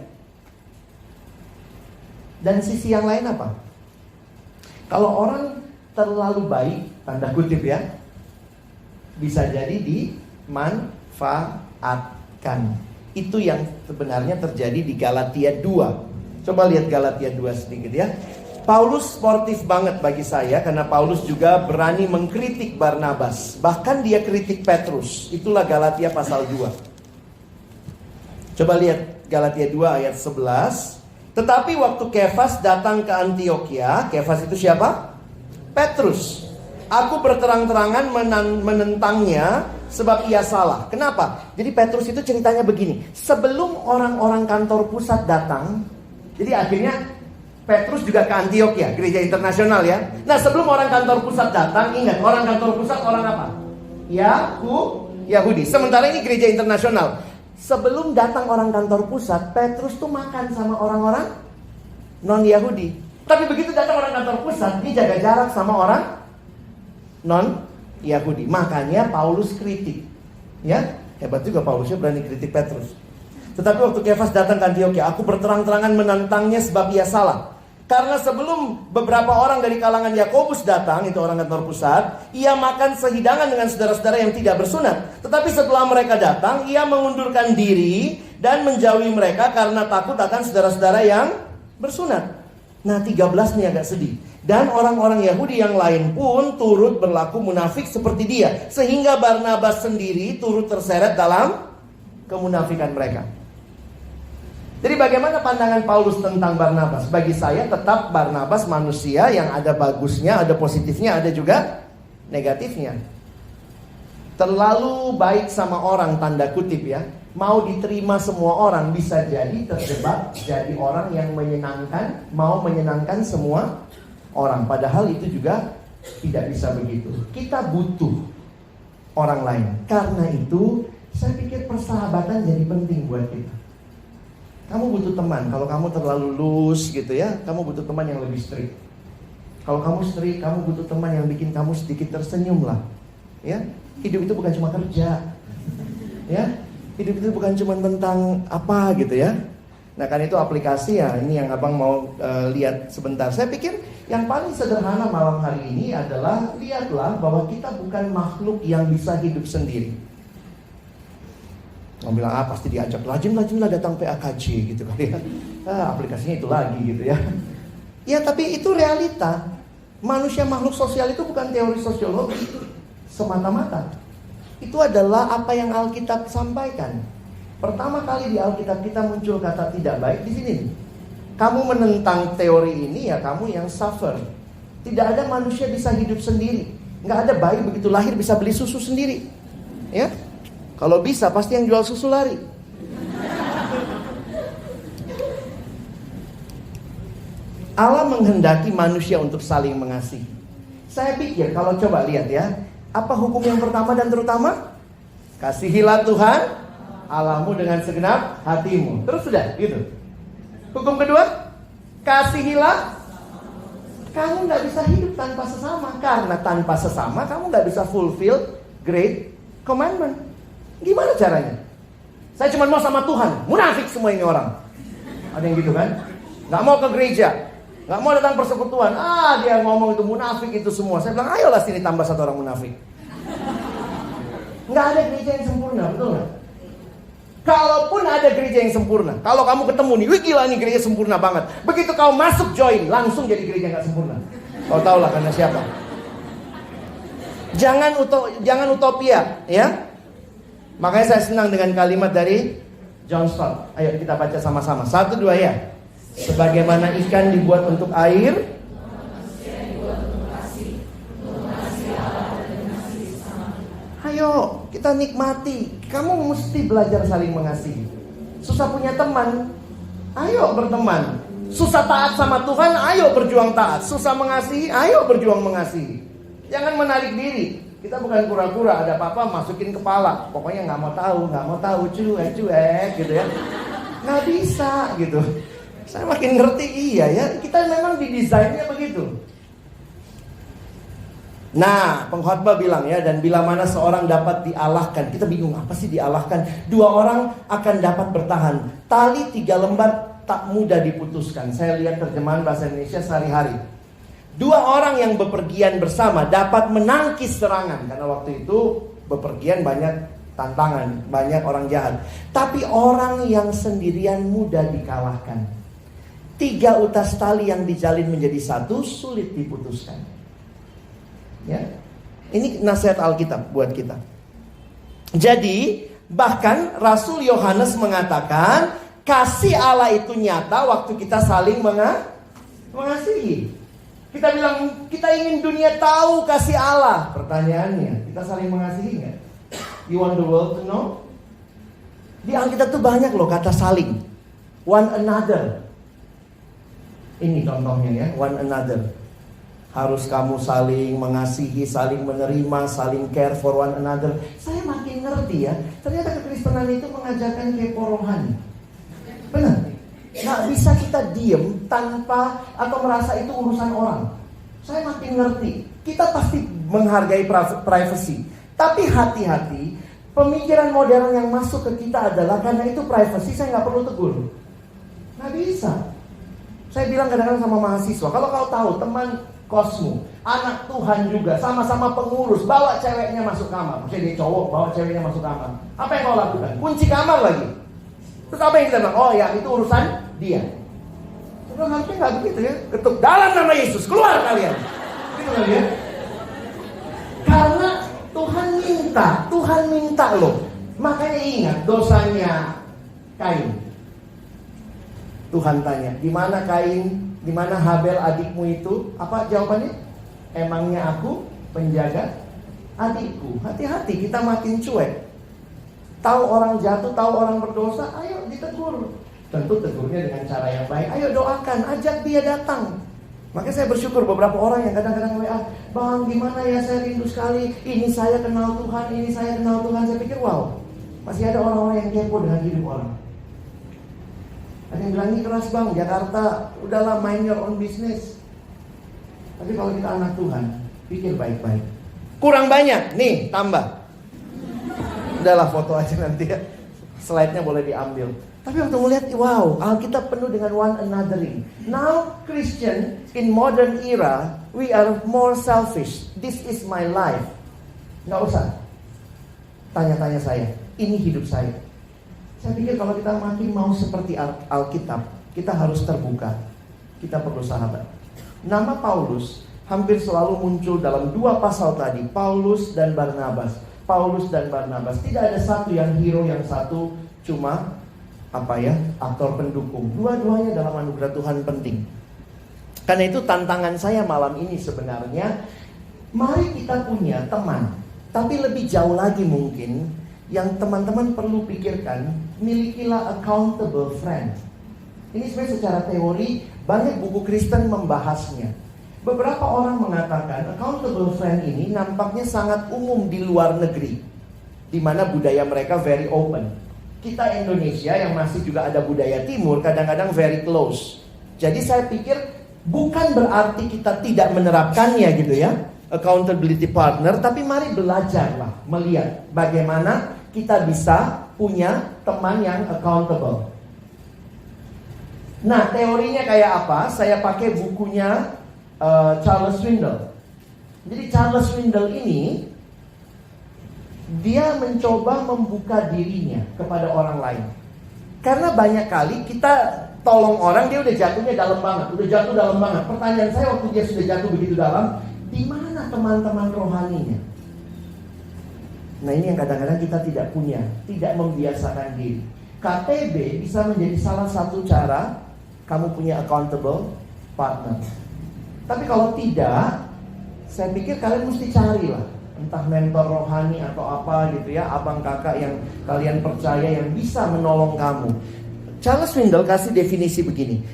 Dan sisi yang lain apa? Kalau orang terlalu baik, tanda kutip ya, bisa jadi dimanfaatkan. Itu yang sebenarnya terjadi di Galatia 2. Coba lihat Galatia 2 sedikit ya. Paulus sportif banget bagi saya karena Paulus juga berani mengkritik Barnabas. Bahkan dia kritik Petrus. Itulah Galatia pasal 2. Coba lihat Galatia 2 ayat 11. Tetapi waktu Kefas datang ke Antioquia, Kefas itu siapa? Petrus. Aku berterang-terangan menentangnya sebab ia salah. Kenapa? Jadi Petrus itu ceritanya begini. Sebelum orang-orang kantor pusat datang, jadi akhirnya Petrus juga ke Antioquia, gereja internasional ya. Nah, sebelum orang kantor pusat datang, ingat orang kantor pusat orang apa? Yahudi. Sementara ini gereja internasional. Sebelum datang orang kantor pusat, Petrus tuh makan sama orang-orang non-Yahudi. Tapi begitu datang orang kantor pusat, dia jaga jarak sama orang non-Yahudi. Makanya Paulus kritik. Ya, hebat juga Paulusnya berani kritik Petrus. Tetapi waktu Kefas datang ke Antioquia, aku berterang-terangan menentangnya sebab ia salah. Karena sebelum beberapa orang dari kalangan Yakobus datang, itu orang kantor pusat, ia makan sehidangan dengan saudara-saudara yang tidak bersunat. Tetapi setelah mereka datang, ia mengundurkan diri dan menjauhi mereka karena takut akan saudara-saudara yang bersunat. Nah, 13 nih agak sedih. Dan orang-orang Yahudi yang lain pun turut berlaku munafik seperti dia. Sehingga Barnabas sendiri turut terseret dalam kemunafikan mereka. Jadi bagaimana pandangan Paulus tentang Barnabas? Bagi saya tetap Barnabas manusia yang ada bagusnya, ada positifnya, ada juga negatifnya. Terlalu baik sama orang, tanda kutip ya. Mau diterima semua orang, bisa jadi terjebak jadi orang yang menyenangkan, mau menyenangkan semua orang. Padahal itu juga tidak bisa begitu. Kita butuh orang lain. Karena itu saya pikir persahabatan jadi penting buat kita. Kamu butuh teman. Kalau kamu terlalu loose gitu ya, kamu butuh teman yang lebih strict. Kalau kamu strict, kamu butuh teman yang bikin kamu sedikit tersenyum lah. Ya, hidup itu bukan cuma kerja. Ya, hidup itu bukan cuma tentang apa gitu ya. Nah, kan itu aplikasi ya. Ini yang abang mau lihat sebentar. Saya pikir yang paling sederhana malam hari ini adalah lihatlah bahwa kita bukan makhluk yang bisa hidup sendiri. Mau bilang pasti diajak rajin-rajinlah datang PAKJ gitu kan ya. Aplikasinya itu lagi gitu ya. Ya, tapi itu realita. Manusia makhluk sosial itu bukan teori sosiologi semata-mata. Itu adalah apa yang Alkitab sampaikan. Pertama kali di Alkitab kita muncul kata tidak baik di sini. Kamu menentang teori ini ya kamu yang suffer. Tidak ada manusia bisa hidup sendiri. Nggak ada bayi begitu lahir bisa beli susu sendiri. Ya. Kalau bisa pasti yang jual susu lari. Allah menghendaki manusia untuk saling mengasihi. Saya pikir kalau coba lihat ya, apa hukum yang pertama dan terutama? Kasihilah Tuhan Allahmu dengan segenap hatimu. Terus sudah gitu. Hukum kedua, kasihilah. Kamu nggak bisa hidup tanpa sesama. Karena tanpa sesama kamu nggak bisa fulfill great commandment. Gimana caranya? Saya cuma mau sama Tuhan. Munafik semua ini orang. Ada yang gitu kan? Gak mau ke gereja, gak mau datang persekutuan. Dia ngomong itu munafik itu semua. Saya bilang ayolah sini tambah satu orang munafik. Gak ada gereja yang sempurna, betul gak? Kalaupun ada gereja yang sempurna, kalau kamu ketemu nih, wih gila nih gereja sempurna banget. Begitu kau masuk join, langsung jadi gereja gak sempurna. Kau tahu lah karena siapa. Jangan utopia ya. Makanya saya senang dengan kalimat dari John Stott. Ayo kita baca sama-sama. 1, 2 ya. Sebagaimana ikan dibuat untuk air, ayo kita nikmati. Kamu mesti belajar saling mengasihi. Susah punya teman, ayo berteman. Susah taat sama Tuhan, ayo berjuang taat. Susah mengasihi, ayo berjuang mengasihi. Jangan menarik diri. Kita bukan pura-pura, ada apa-apa masukin kepala. Pokoknya gak mau tahu, cuek gitu ya. Gak bisa gitu. Saya makin ngerti iya ya. Kita memang didesainnya begitu. Nah, pengkhotbah bilang ya, dan bila mana seorang dapat dialahkan. Kita bingung apa sih dialahkan. 2 orang akan dapat bertahan. Tali 3 lembar tak mudah diputuskan. Saya lihat terjemahan bahasa Indonesia sehari-hari. 2 orang yang bepergian bersama dapat menangkis serangan. Karena waktu itu bepergian banyak tantangan, banyak orang jahat. Tapi orang yang sendirian mudah dikalahkan. 3 utas tali yang dijalin menjadi satu sulit diputuskan. Ya, ini nasihat Alkitab buat kita. Jadi bahkan Rasul Yohanes mengatakan kasih Allah itu nyata waktu kita saling mengasihi. Kita bilang kita ingin dunia tahu kasih Allah. Pertanyaannya, kita saling mengasihi nggak? You want the world to know? Di Alkitab tuh banyak loh kata saling. One another. Ini contohnya ya, one another. Harus kamu saling mengasihi, saling menerima, saling care for one another. Saya makin ngerti ya, ternyata kekristenan itu mengajarkan kepo rohani. Benar? Nggak bisa kita diem tanpa atau merasa itu urusan orang. Saya makin ngerti. Kita pasti menghargai privacy. Tapi hati-hati, pemikiran modern yang masuk ke kita adalah karena itu privacy saya nggak perlu tegur. Nggak bisa. Saya bilang kadang-kadang sama mahasiswa, kalau kau tahu teman kosmu, anak Tuhan juga, sama-sama pengurus, bawa ceweknya masuk kamar. Misalnya dia cowok, bawa ceweknya masuk kamar. Apa yang kau lakukan? Kunci kamar lagi. Terus apa yang kita bilang? Oh ya, itu urusan dia. Sebelum harusnya nggak begitu ya. Ketuk dalam nama Yesus, keluar kalian. Gitu kan ya. Karena Tuhan minta loh. Makanya ingat dosanya Kain. Tuhan tanya, di mana Kain, di mana Habel adikmu itu? Apa jawabannya? Emangnya aku penjaga adikku? Hati-hati, kita makin cuek. Tahu orang jatuh, tahu orang berdosa, ayo ditegur. Tentu tegurnya dengan cara yang baik. Ayo doakan, ajak dia datang. Makanya saya bersyukur beberapa orang yang kadang-kadang WA, Bang gimana ya, saya rindu sekali. Ini saya kenal Tuhan, ini saya kenal Tuhan. Saya pikir wow, masih ada orang-orang yang kepo dengan hidup orang. Ada yang bilang, ini keras bang, Jakarta, udahlah mind your own business. Tapi kalau kita anak Tuhan, pikir baik-baik. Kurang banyak, nih tambah. Udahlah foto aja nanti ya. Slide-nya boleh diambil. Tapi waktu melihat, wow, Alkitab penuh dengan one anothering. Now Christian in modern era, we are more selfish. This is my life. Nggak usah tanya-tanya saya, ini hidup saya. Saya pikir kalau kita makin mau seperti Alkitab, kita harus terbuka. Kita perlu sahabat. Nama Paulus hampir selalu muncul dalam 2 pasal tadi, Paulus dan Barnabas. Paulus dan Barnabas. Tidak ada satu yang hero, yang satu cuma aktor pendukung. Dua-duanya dalam anugerah Tuhan penting. Karena itu tantangan saya malam ini sebenarnya, mari kita punya teman, tapi lebih jauh lagi mungkin yang teman-teman perlu pikirkan, milikilah accountable friend. Ini sebenarnya secara teori banyak buku Kristen membahasnya. Beberapa orang mengatakan accountable friend ini nampaknya sangat umum di luar negeri, di mana budaya mereka very open. Kita Indonesia yang masih juga ada budaya timur kadang-kadang very close. Jadi saya pikir bukan berarti kita tidak menerapkannya gitu ya, accountability partner, tapi mari belajarlah melihat bagaimana kita bisa punya teman yang accountable. Nah, teorinya kayak apa? Saya pakai bukunya Charles Swindoll. Jadi Charles Swindoll ini dia mencoba membuka dirinya kepada orang lain. Karena banyak kali kita tolong orang, dia udah jatuhnya dalam banget, udah jatuh dalam banget. Pertanyaan saya waktu dia sudah jatuh begitu dalam, di mana teman-teman rohaninya? Nah ini yang kadang-kadang kita tidak punya, tidak membiasakan diri. KTB bisa menjadi salah satu cara kamu punya accountable partner. Tapi kalau tidak, saya pikir kalian mesti carilah, entah mentor rohani atau apa gitu ya, abang kakak yang kalian percaya yang bisa menolong kamu. Charles Swindoll kasih definisi begini,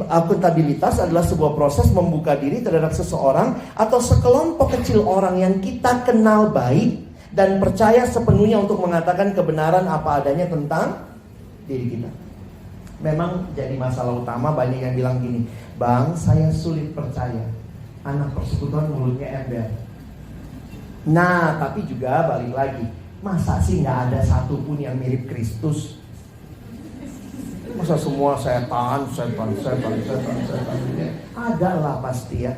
akuntabilitas adalah sebuah proses membuka diri terhadap seseorang atau sekelompok kecil orang yang kita kenal baik dan percaya sepenuhnya untuk mengatakan kebenaran apa adanya tentang diri kita. Memang jadi masalah utama, banyak yang bilang gini, Bang saya sulit percaya, anak persekutuan mulutnya ember. Nah, tapi juga balik lagi, masa sih nggak ada satupun yang mirip Kristus? Masa semua setan. Ada lah pasti ya.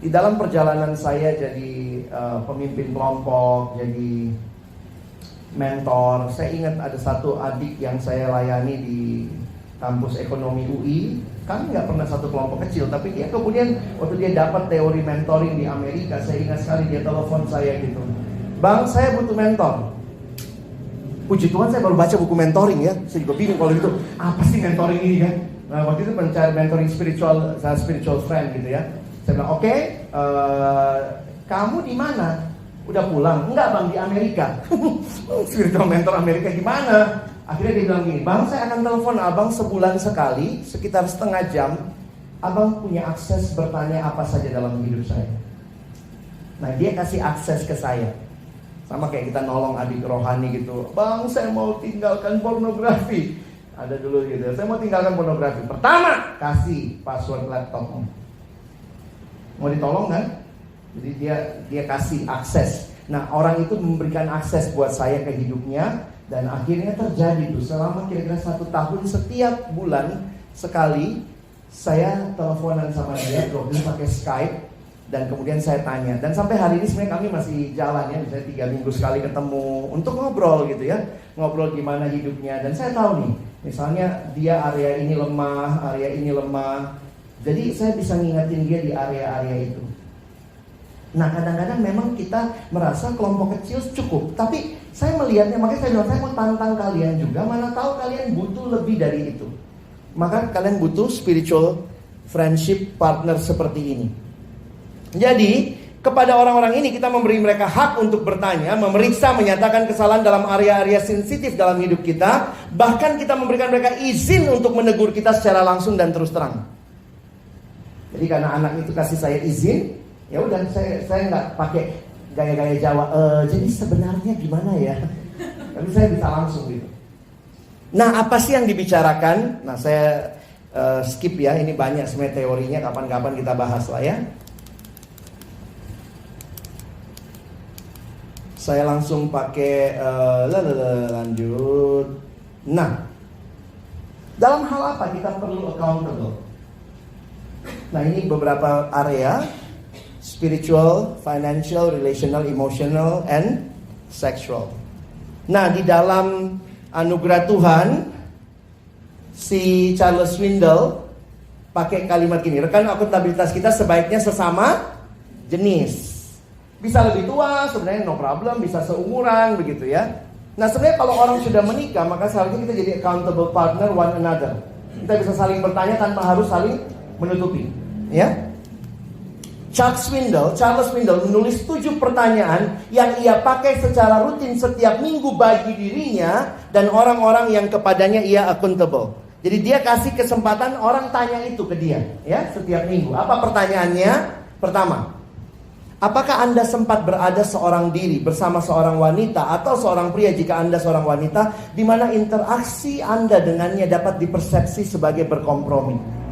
Di dalam perjalanan saya jadi pemimpin kelompok, jadi mentor, saya ingat ada satu adik yang saya layani di kampus ekonomi UI. Kami nggak pernah satu kelompok kecil, tapi dia kemudian waktu dia dapat teori mentoring di Amerika, saya ingat sekali dia telepon saya gitu, "Bang, saya butuh mentor." Puji Tuhan saya baru baca buku mentoring ya. Saya juga bingung kalau gitu, apa sih mentoring ini kan? Nah, waktu itu mencari mentoring spiritual friend gitu ya. Saya bilang, "Oke, kamu di mana? Udah pulang?" "Enggak bang, di Amerika." Spiritual mentor Amerika gimana? Akhirnya dia bilang gini, "Bang, saya akan telepon abang sebulan sekali, sekitar setengah jam. Abang punya akses bertanya apa saja dalam hidup saya." Nah, dia kasih akses ke saya. Sama kayak kita nolong adik rohani gitu. "Bang, saya mau tinggalkan pornografi." Ada dulu gitu, "Saya mau tinggalkan pornografi." Pertama, kasih password laptopmu. Mau ditolong kan? Jadi dia kasih akses. Nah, orang itu memberikan akses buat saya ke hidupnya. Dan akhirnya terjadi tuh selama kira-kira 1 tahun, setiap bulan sekali saya teleponan sama dia, dia pakai Skype. Dan kemudian saya tanya, dan sampai hari ini sebenarnya kami masih jalan ya, misalnya 3 minggu sekali ketemu untuk ngobrol gitu ya, ngobrol gimana hidupnya. Dan saya tahu nih, misalnya dia area ini lemah, area ini lemah, jadi saya bisa ngingetin dia di area-area itu. Nah, kadang-kadang memang kita merasa kelompok kecil cukup, tapi saya melihatnya, makanya saya bilang saya mau tantang kalian juga, mana tahu kalian butuh lebih dari itu. Maka kalian butuh spiritual friendship partner seperti ini. Jadi, kepada orang-orang ini kita memberi mereka hak untuk bertanya, memeriksa, menyatakan kesalahan dalam area-area sensitif dalam hidup kita. Bahkan kita memberikan mereka izin untuk menegur kita secara langsung dan terus terang. Jadi karena anak itu kasih saya izin, ya udah saya nggak pakai gaya-gaya Jawa. Jadi sebenarnya gimana ya? Tapi saya bisa langsung gitu. Nah, apa sih yang dibicarakan? Nah, saya skip ya. Ini banyak sebenarnya teorinya. Kapan-kapan kita bahas lah ya. Saya langsung pakai lanjut. Nah, dalam hal apa kita perlu accountable? Nah, ini beberapa area: spiritual, financial, relational, emotional, and sexual. Nah, di dalam anugerah Tuhan, si Charles Swindoll pakai kalimat gini, rekan akuntabilitas kita sebaiknya sesama jenis. Bisa lebih tua, sebenarnya no problem, bisa seumuran begitu ya. Nah, sebenarnya kalau orang sudah menikah, maka seharusnya kita jadi accountable partner one another. Kita bisa saling bertanya tanpa harus saling menutupi, ya. Charles Swindoll menulis 7 pertanyaan yang ia pakai secara rutin setiap minggu bagi dirinya dan orang-orang yang kepadanya ia accountable. Jadi dia kasih kesempatan orang tanya itu ke dia, ya, setiap minggu. Apa pertanyaannya? Pertama, apakah Anda sempat berada seorang diri bersama seorang wanita atau seorang pria jika Anda seorang wanita, di mana interaksi Anda dengannya dapat dipersepsi sebagai berkompromi?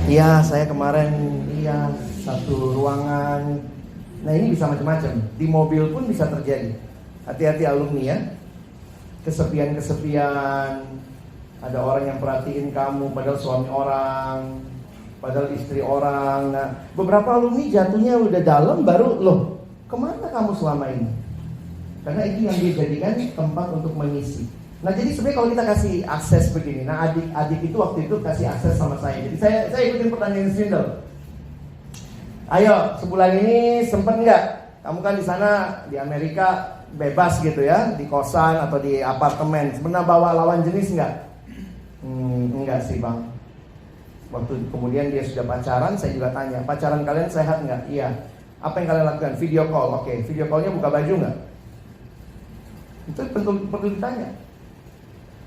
Iya, saya kemarin satu ruangan. Nah, ini bisa macam-macam. Di mobil pun bisa terjadi. Hati-hati alumni ya. Kesepian. Ada orang yang perhatiin kamu padahal suami orang, padahal istri orang. Nah, beberapa alumni jatuhnya udah dalam baru, loh, kemana kamu selama ini? Karena itu yang dijadikan tempat untuk mengisi. Nah, jadi sebenarnya kalau kita kasih akses begini, nah adik itu waktu itu kasih akses sama saya. Jadi saya ikutin pertanyaan Swindoll. Ayo, sebulan ini sempet nggak? Kamu kan di sana di Amerika bebas gitu ya, di kosan atau di apartemen. Pernah bawa lawan jenis nggak? Enggak sih bang. Waktu kemudian dia sudah pacaran, saya juga tanya, pacaran kalian sehat nggak? Iya. Apa yang kalian lakukan? Video call. Oke, video callnya buka baju nggak? Itu perlu ditanya.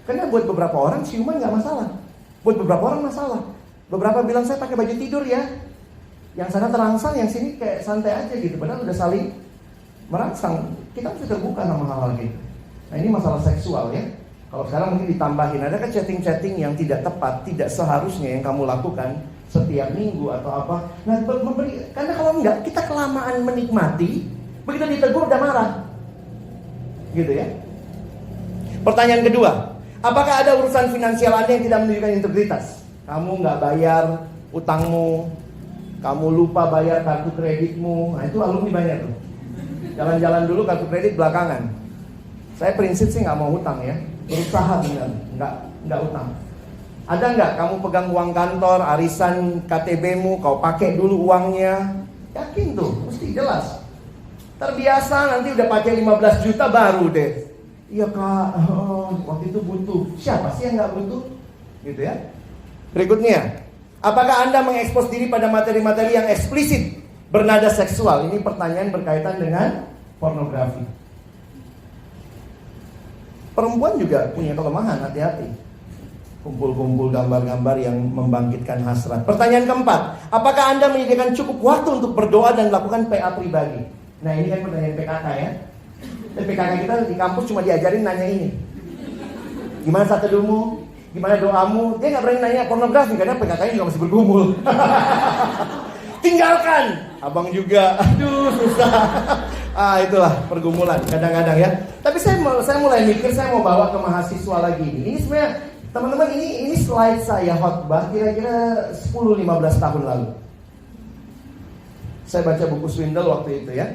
Karena buat beberapa orang ciuman nggak masalah, buat beberapa orang masalah. Beberapa bilang saya pakai baju tidur ya, yang sana terangsang, yang sini kayak santai aja gitu. Padahal udah saling merangsang. Kita harus terbuka sama hal-hal gitu. Nah, ini masalah seksual ya. Kalau sekarang mungkin ditambahin, ada kan chatting-chatting yang tidak tepat, tidak seharusnya yang kamu lakukan setiap minggu atau apa. Nah, karena kalau enggak, kita kelamaan menikmati, begitu ditegur udah marah, gitu ya. Pertanyaan kedua, apakah ada urusan finansial Anda yang tidak menunjukkan integritas? Kamu nggak bayar utangmu, kamu lupa bayar kartu kreditmu. Nah, itu alumni banyak tuh. Jalan-jalan dulu kartu kredit belakangan. Saya prinsip sih nggak mau hutang ya, berusaha benar, nggak utang. Ada nggak kamu pegang uang kantor, arisan KTB-mu, kau pakai dulu uangnya? Yakin tuh, mesti jelas. Terbiasa nanti udah pakai 15 juta baru deh. Iya kak, waktu itu butuh. Siapa sih yang nggak butuh? Gitu ya. Berikutnya, apakah Anda mengekspos diri pada materi-materi yang eksplisit bernada seksual? Ini pertanyaan berkaitan dengan pornografi. Perempuan juga punya kelemahan, hati-hati. Kumpul-kumpul gambar-gambar yang membangkitkan hasrat. Pertanyaan keempat, apakah Anda menyediakan cukup waktu untuk berdoa dan melakukan PA pribadi? Nah ini kan pertanyaan PKK ya. Dan PKK kita di kampus cuma diajarin nanya ini. Gimana saat teduhmu? Gimana doamu? Dia gak berani nanya pornografi karena PKK-nya juga masih bergumul. Tinggalkan! Abang juga, aduh susah. Itulah pergumulan kadang-kadang ya. Tapi saya mulai mikir, saya mau bawa ke mahasiswa lagi. Ini sebenarnya teman-teman, ini slide saya khotbah kira-kira 10-15 tahun lalu. Saya baca buku Swindle waktu itu ya.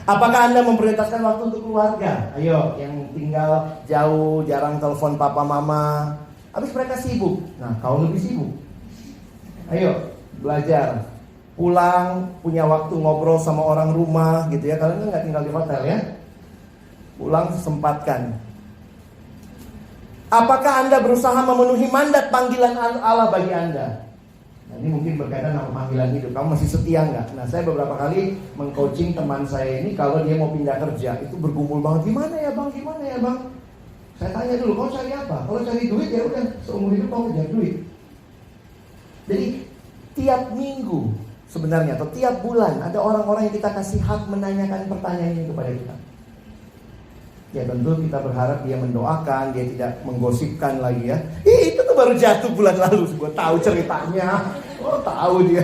Apakah Anda memprioritaskan waktu untuk keluarga? Ayo, yang tinggal jauh, jarang telepon papa mama. Habis mereka sibuk. Nah, kau lebih sibuk. Ayo, belajar. Pulang, punya waktu ngobrol sama orang rumah gitu ya. Kalian kan nggak tinggal di hotel ya. Pulang sempatkan. Apakah Anda berusaha memenuhi mandat panggilan Allah bagi Anda? Nah, ini mungkin berkaitan sama panggilan hidup. Kamu masih setia nggak? Nah, saya beberapa kali mengcoaching teman saya ini, kalau dia mau pindah kerja, itu bergumul banget. Gimana ya bang? Gimana ya bang? Saya tanya dulu, kau cari apa? Kalau cari duit ya udah, seumur hidup kau kejar duit. Jadi tiap minggu sebenarnya atau tiap bulan ada orang-orang yang kita kasih hak menanyakan pertanyaan ini kepada kita. Ya tentu kita berharap dia mendoakan, dia tidak menggosipkan lagi ya. Itu tuh baru jatuh bulan lalu, gue tahu ceritanya. Oh tahu dia.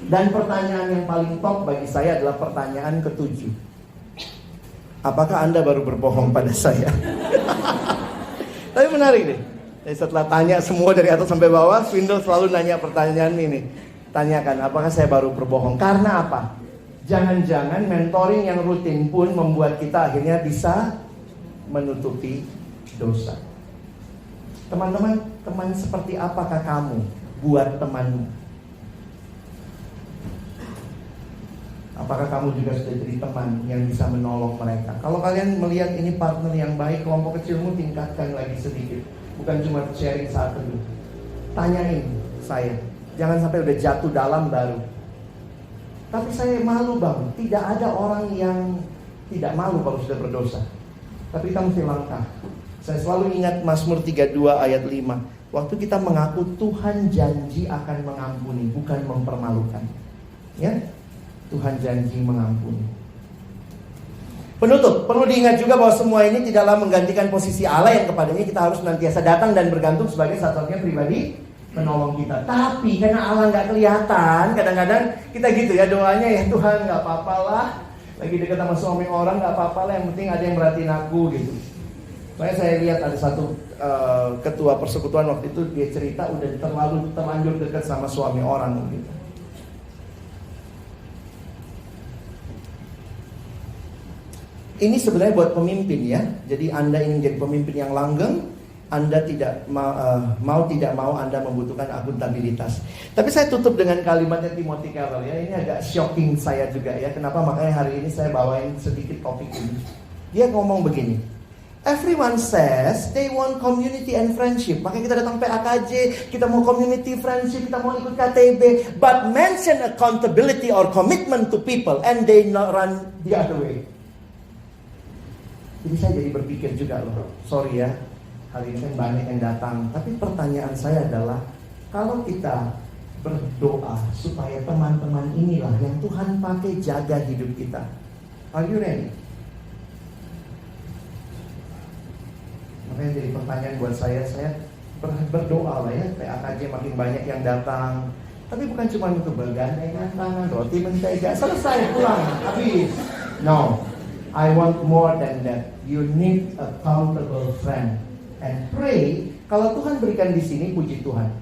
Dan pertanyaan yang paling top bagi saya adalah pertanyaan ke-7. Apakah Anda baru berbohong pada saya? Tapi menarik deh. Jadi setelah tanya semua dari atas sampai bawah, Swindle selalu nanya pertanyaan ini. Tanyakan, apakah saya baru berbohong? Karena apa? Jangan-jangan mentoring yang rutin pun membuat kita akhirnya bisa menutupi dosa. Teman-teman, teman seperti apakah kamu buat temanmu? Apakah kamu juga sudah jadi teman yang bisa menolong mereka? Kalau kalian melihat ini partner yang baik, kelompok kecilmu tingkatkan lagi sedikit. Bukan cuma sharing saat itu. Tanyain saya. Jangan sampai udah jatuh dalam baru. Tapi saya malu bang, tidak ada orang yang tidak malu kalau sudah berdosa. Tapi kita mesti langkah. Saya selalu ingat Mazmur 32 ayat 5. Waktu kita mengaku Tuhan janji akan mengampuni, bukan mempermalukan. Ya, Tuhan janji mengampuni. Penutup, perlu diingat juga bahwa semua ini tidaklah menggantikan posisi Allah yang kepadanya kita harus senantiasa datang dan bergantung sebagai satu-satunya pribadi menolong kita. Tapi karena Allah nggak kelihatan, kadang-kadang kita gitu ya doanya, ya Tuhan nggak apa-apa lah, lagi dekat sama suami orang nggak apa-apa lah, yang penting ada yang merhatiin aku gitu. Makanya saya lihat ada satu ketua persekutuan waktu itu, dia cerita udah terlanjur dekat sama suami orang gitu. Ini sebenarnya buat pemimpin ya. Jadi Anda ingin jadi pemimpin yang langgeng, Anda tidak mau tidak mau Anda membutuhkan akuntabilitas. Tapi saya tutup dengan kalimatnya Timothy Keller ya. Ini agak shocking saya juga ya. Kenapa? Makanya hari ini saya bawain sedikit topik ini. Dia ngomong begini. Everyone says they want community and friendship. Makanya kita datang PAKJ, kita mau community friendship, kita mau ikut KTB. But mention accountability or commitment to people and they not run the other way. Jadi saya jadi berpikir juga loh. Sorry ya, hari ini kan banyak yang datang. Tapi pertanyaan saya adalah, kalau kita berdoa supaya teman-teman inilah yang Tuhan pakai jaga hidup kita, are you ready? Makanya jadi pertanyaan buat saya berdoa lah ya, PAKJ makin banyak yang datang. Tapi bukan cuma untuk bergandengan tangan, roti mentega, selesai pulang, habis. No, I want more than that. You need a accountable friend. And pray, kalau Tuhan berikan di sini, puji Tuhan.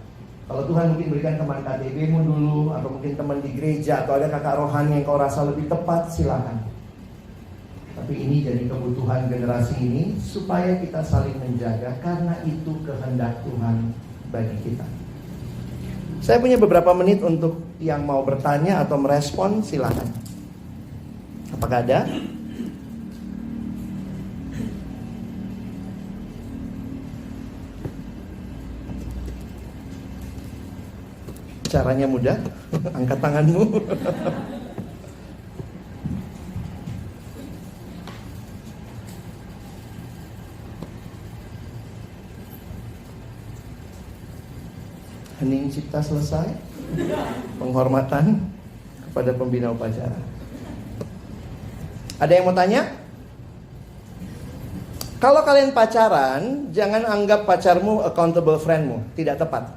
Kalau Tuhan mungkin berikan teman KTB-mu dulu, atau mungkin teman di gereja, atau ada kakak rohani yang kau rasa lebih tepat, silakan. Tapi Tapi ini jadi kebutuhan generasi ini supaya kita saling menjaga, karena itu kehendak Tuhan bagi kita. Saya punya beberapa menit untuk yang mau bertanya atau merespon, silakan. Apakah ada? Caranya mudah, angkat tanganmu. Hening cipta selesai. Penghormatan kepada pembina upacara. Ada yang mau tanya? Kalau kalian pacaran, jangan anggap pacarmu accountable friendmu. Tidak tepat.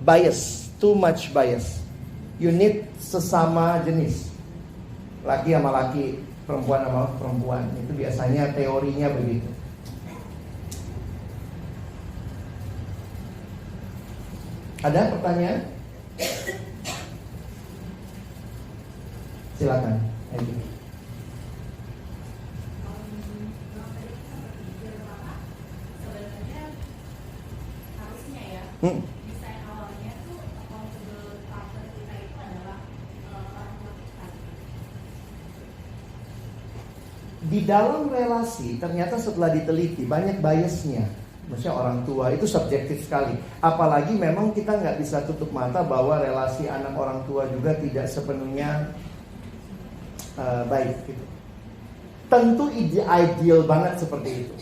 Bias, too much bias. You need sesama jenis. Laki sama laki, perempuan sama perempuan. Itu biasanya teorinya begitu. Ada pertanyaan? Silakan. Ayo. Desain awalnya tuh accountable partner kita itu adalah orang tua kita. Di dalam relasi ternyata setelah diteliti banyak biasnya. Maksudnya orang tua itu subjektif sekali. Apalagi memang kita nggak bisa tutup mata bahwa relasi anak orang tua juga tidak sepenuhnya baik gitu. Tentu ideal banget seperti itu.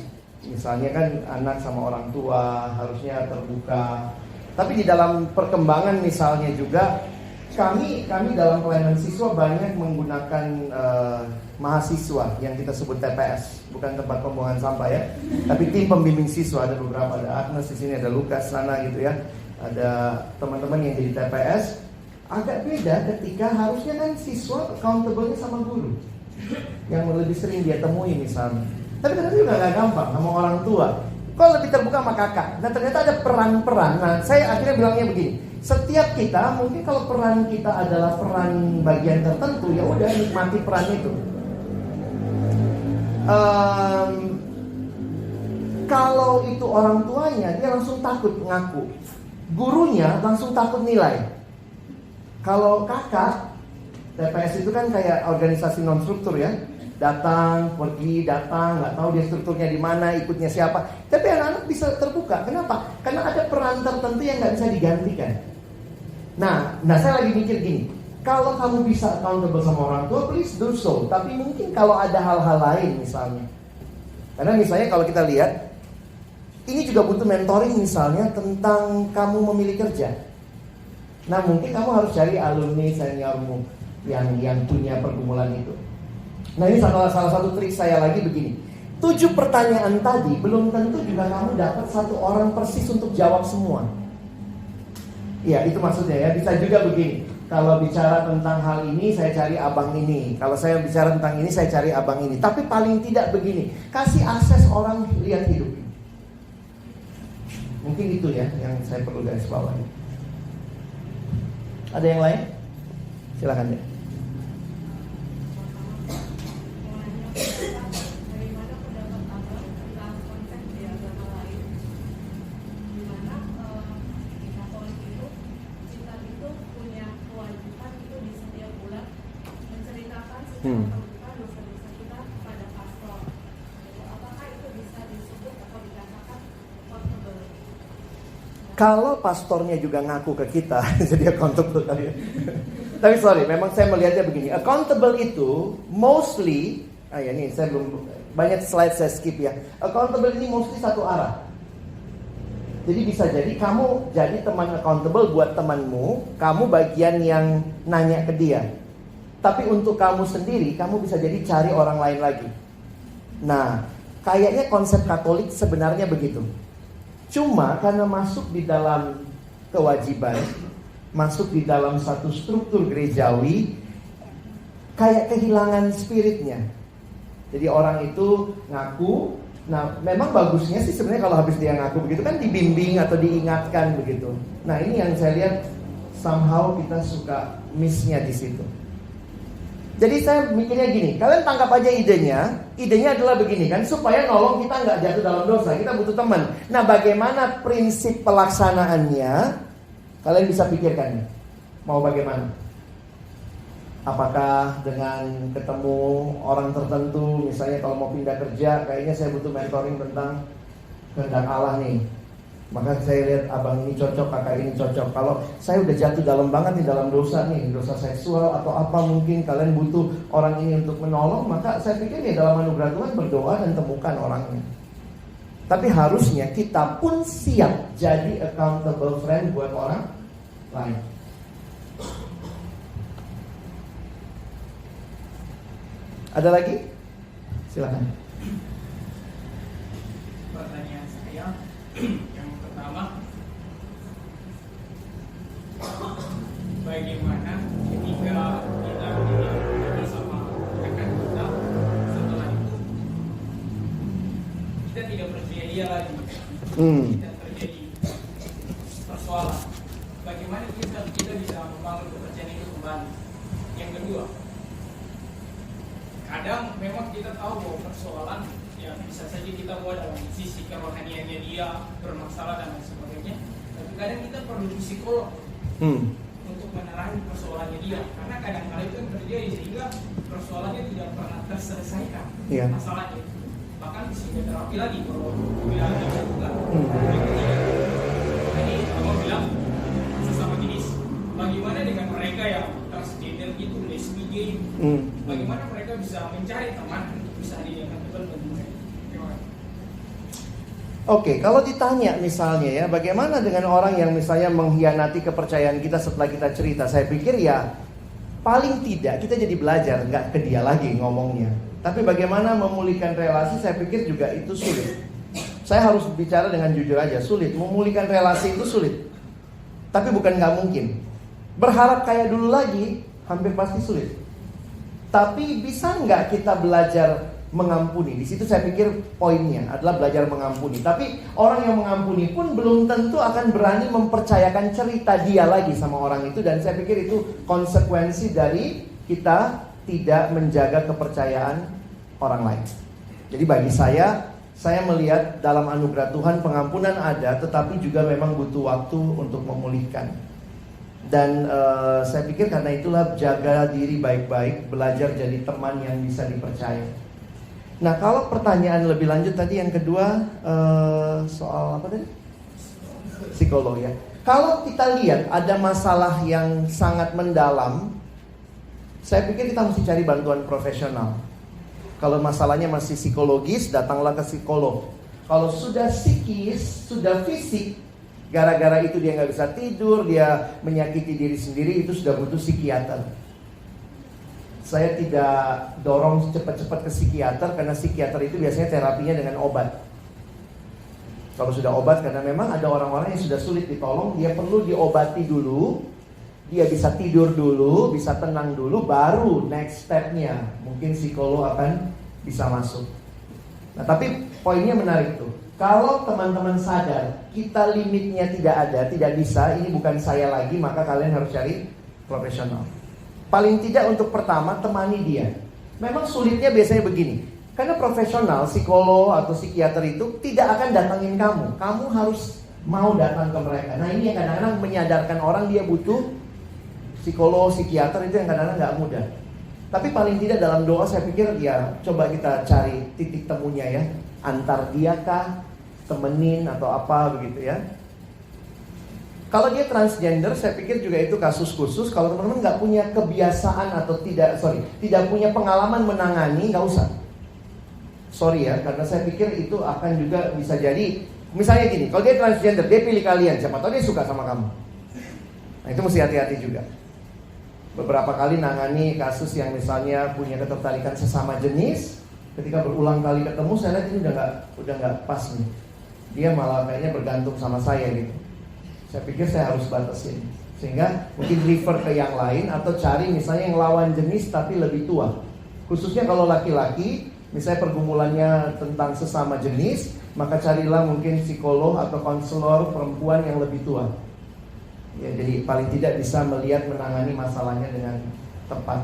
Misalnya kan anak sama orang tua harusnya terbuka. Tapi di dalam perkembangan misalnya juga kami dalam pelayanan siswa banyak menggunakan mahasiswa yang kita sebut TPS, bukan tempat pembuangan sampah ya, tapi tim pembimbing siswa. Ada beberapa, ada Agnes di sini, ada Lukas sana gitu ya, ada teman-teman yang jadi TPS. Agak beda ketika harusnya kan siswa accountable-nya sama guru yang lebih sering dia temui misalnya. Tapi ternyata juga gak gampang sama orang tua. Kok lebih terbuka sama kakak. Nah ternyata ada peran-peran. Nah saya akhirnya bilangnya begini, setiap kita mungkin kalau peran kita adalah peran bagian tertentu, ya udah nikmati peran itu. Kalau itu orang tuanya, dia langsung takut ngaku. Gurunya langsung takut nilai. Kalau kakak, TPS itu kan kayak organisasi non struktur ya. Datang, pergi, datang, nggak tahu dia strukturnya di mana, ikutnya siapa. Tapi anak-anak bisa terbuka. Kenapa? Karena ada peran tertentu yang nggak bisa digantikan. Nah saya lagi mikir gini. Kalau kamu bisa accountable sama orang tua, please do so. Tapi mungkin kalau ada hal-hal lain misalnya. Karena misalnya kalau kita lihat, ini juga butuh mentoring misalnya tentang kamu memilih kerja. Nah mungkin kamu harus cari alumni seniormu yang punya pergumulan itu. Nah ini salah satu trik saya lagi begini. 7 pertanyaan tadi belum tentu juga kamu dapat satu orang persis untuk jawab semua. Ya itu maksudnya ya. Bisa juga begini. Kalau bicara tentang hal ini saya cari abang ini. Kalau saya bicara tentang ini saya cari abang ini. Tapi paling tidak begini, kasih akses orang lihat hidup. Mungkin itu ya yang saya perlu garis bawahi. Ada yang lain? Silakan deh. Bagaimana pendapat Abang tentang konsep di agama lain, di mana di Katolik itu kita itu punya kewajiban itu di setiap bulan menceritakan secara terbuka dosa-dosa kita kepada pastor. Apakah itu bisa disebut atau dikatakan accountable? Kalau pastornya juga ngaku ke kita, jadi accountable kali ya. Tapi sorry, memang saya melihatnya begini. Accountable itu mostly, ya ini saya belum, banyak slide saya skip ya. Accountable ini mostly satu arah. Jadi bisa jadi kamu jadi teman accountable buat temanmu, kamu bagian yang nanya ke dia. Tapi untuk kamu sendiri, kamu bisa jadi cari orang lain lagi. Nah, kayaknya konsep Katolik sebenarnya begitu. Cuma karena masuk di dalam kewajiban, masuk di dalam satu struktur gerejawi, kayak kehilangan spiritnya. Jadi orang itu ngaku. Nah memang bagusnya sih sebenarnya kalau habis dia ngaku begitu kan dibimbing atau diingatkan begitu. Nah ini yang saya lihat somehow kita suka miss-nya di situ. Jadi saya mikirnya gini, kalian tangkap aja idenya adalah begini kan, supaya nolong kita nggak jatuh dalam dosa, kita butuh teman. Nah, bagaimana prinsip pelaksanaannya? Kalian bisa pikirkan, mau bagaimana? Apakah dengan ketemu orang tertentu, misalnya kalau mau pindah kerja, kayaknya saya butuh mentoring tentang kehendak Allah nih. Maka saya lihat abang ini cocok, kakak ini cocok. Kalau saya udah jatuh dalam banget nih dalam dosa nih, dosa seksual atau apa, mungkin kalian butuh orang ini untuk menolong. Maka saya pikir ya dalam anugerah Tuhan berdoa dan temukan orangnya. Tapi harusnya kita pun siap jadi accountable friend buat orang lain. Ada lagi? Silakan. Pertanyaan saya yang pertama, bagaimana ketika kita bersama rekan kita, setelah itu kita tidak percaya dia lagi, kita terjadi persoalan, bagaimana kita bisa membangun kepercayaan itu kembali? Yang kedua, kadang memang kita tahu bahwa persoalan ya bisa saja kita buat dalam sisi kerohaniannya dia bermasalah dan lain sebagainya, tapi kadang kita perlu psikolog untuk menerangi persoalannya dia, karena kadang-kadang itu yang terjadi sehingga persoalannya tidak pernah terselesaikan masalahnya, bahkan sehingga terapi lagi kalau tidak ada juga. Ini kalau bilang sesama jenis, bagaimana dengan mereka yang transgender itu, lesbi, gay, bagaimana mereka bisa mencari teman untuk bisa dijadikan teman bagi mereka? Oke, kalau ditanya misalnya ya, bagaimana dengan orang yang misalnya mengkhianati kepercayaan kita setelah kita cerita? Saya pikir ya, paling tidak kita jadi belajar, nggak ke dia lagi ngomongnya. Tapi bagaimana memulihkan relasi, saya pikir juga itu sulit. Saya harus bicara dengan jujur aja, sulit. Memulihkan relasi itu sulit. Tapi bukan nggak mungkin. Berharap kayak dulu lagi, hampir pasti sulit. Tapi bisa nggak kita belajar mengampuni? Di situ saya pikir poinnya adalah belajar mengampuni. Tapi orang yang mengampuni pun belum tentu akan berani mempercayakan cerita dia lagi sama orang itu. Dan saya pikir itu konsekuensi dari kita tidak menjaga kepercayaan orang lain. Jadi bagi saya melihat dalam anugerah Tuhan pengampunan ada, tetapi juga memang butuh waktu untuk memulihkan. Dan saya pikir karena itulah jaga diri baik-baik, belajar jadi teman yang bisa dipercaya. Nah, kalau pertanyaan lebih lanjut tadi yang kedua soal apa tadi? Psikolog ya. Kalau kita lihat ada masalah yang sangat mendalam, saya pikir kita mesti cari bantuan profesional. Kalau masalahnya masih psikologis, datanglah ke psikolog. Kalau sudah psikis, sudah fisik, gara-gara itu dia nggak bisa tidur, dia menyakiti diri sendiri, itu sudah butuh psikiater. Saya tidak dorong cepat-cepat ke psikiater, karena psikiater itu biasanya terapinya dengan obat. Kalau sudah obat, karena memang ada orang-orang yang sudah sulit ditolong, dia perlu diobati dulu, dia bisa tidur dulu, bisa tenang dulu, baru next stepnya mungkin psikolog akan bisa masuk. Nah, tapi poinnya menarik tuh. Kalau teman-teman sadar kita limitnya tidak ada, tidak bisa, ini bukan saya lagi, maka kalian harus cari profesional. Paling tidak untuk pertama temani dia. Memang sulitnya biasanya begini, karena profesional, psikolog atau psikiater itu tidak akan datangin kamu. Kamu harus mau datang ke mereka. Nah, ini yang kadang-kadang menyadarkan orang dia butuh psikolog, psikiater, itu yang kadang-kadang gak mudah. Tapi paling tidak dalam doa saya pikir ya coba kita cari titik temunya ya. Antar dia kah, temenin atau apa begitu ya. Kalau dia transgender, saya pikir juga itu kasus khusus. Kalau teman-teman nggak punya kebiasaan atau tidak punya pengalaman menangani, nggak usah. Sorry ya, karena saya pikir itu akan juga bisa jadi, misalnya gini, kalau dia transgender, dia pilih kalian, siapa tahu dia suka sama kamu. Nah, itu mesti hati-hati juga. Beberapa kali nangani kasus yang misalnya punya ketertarikan sesama jenis, ketika berulang kali ketemu, saya lihat ini udah nggak pas nih. Dia malah kayaknya bergantung sama saya gitu. Saya pikir saya harus batasin, sehingga mungkin refer ke yang lain atau cari misalnya yang lawan jenis tapi lebih tua. Khususnya kalau laki-laki, misalnya pergumulannya tentang sesama jenis, maka carilah mungkin psikolog atau konselor perempuan yang lebih tua. Ya, jadi paling tidak bisa melihat menangani masalahnya dengan tepat.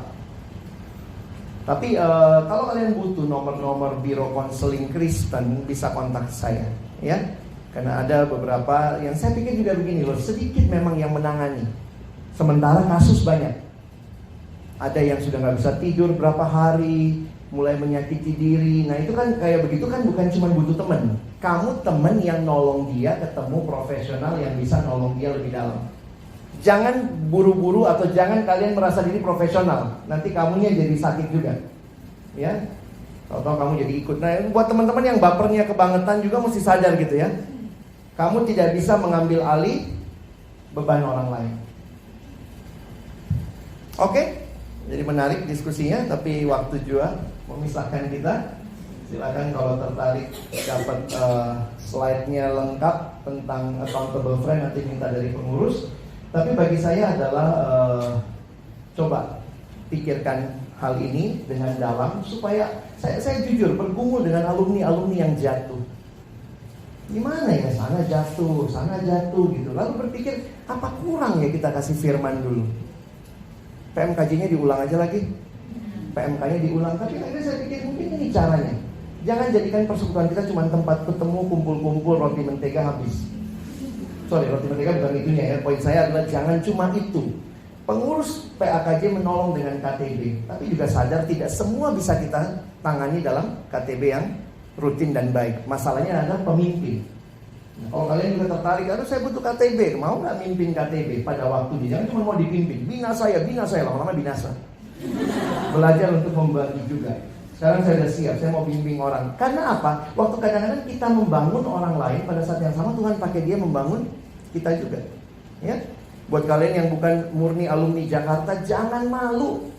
Tapi kalau kalian butuh nomor-nomor biro konseling Kristen, bisa kontak saya, ya. Karena ada beberapa yang saya pikir juga begini loh, sedikit memang yang menangani, sementara kasus banyak. Ada yang sudah nggak bisa tidur berapa hari, mulai menyakiti diri. Nah itu kan kayak begitu kan bukan cuma butuh teman. Kamu teman yang nolong dia ketemu profesional yang bisa nolong dia lebih dalam. Jangan buru-buru atau jangan kalian merasa diri profesional. Nanti kamunya jadi sakit juga. Ya. Tahu-tahu kamu jadi ikut. Nah, buat teman-teman yang bapernya kebangetan juga mesti sadar gitu ya. Kamu tidak bisa mengambil alih beban orang lain. Oke? Jadi menarik diskusinya, tapi waktu juga memisahkan kita. Silakan kalau tertarik dapat slide-nya lengkap tentang accountable friend, nanti minta dari pengurus. Tapi bagi saya adalah coba pikirkan hal ini dengan dalam supaya saya jujur bergumul dengan alumni-alumni yang jatuh. Gimana ya, sana jatuh gitu. Lalu berpikir apa kurang ya kita kasih firman dulu. PMKJ-nya diulang aja lagi. PMK-nya diulang. Tapi akhirnya saya pikir mungkin ini caranya. Jangan jadikan persekutuan kita cuma tempat ketemu, kumpul-kumpul, roti mentega habis. Sorry, roti mentega bukan itunya ya. Poin saya adalah jangan cuma itu. Pengurus PAKJ menolong dengan KTB, tapi juga sadar tidak semua bisa kita tangani dalam KTB yang rutin dan baik. Masalahnya adalah pemimpin. Nah, kalau kalian juga tertarik, aduh saya butuh KTB, mau nggak mimpin KTB pada waktunya? Jangan cuma mau dipimpin, bina saya, lama-lama binasa. Belajar untuk membagi juga. Sekarang saya sudah siap, saya mau bimbing orang. Karena apa? Waktu kadang-kadang kita membangun orang lain, pada saat yang sama Tuhan pakai dia membangun kita juga. Ya, buat kalian yang bukan murni alumni Jakarta, jangan malu.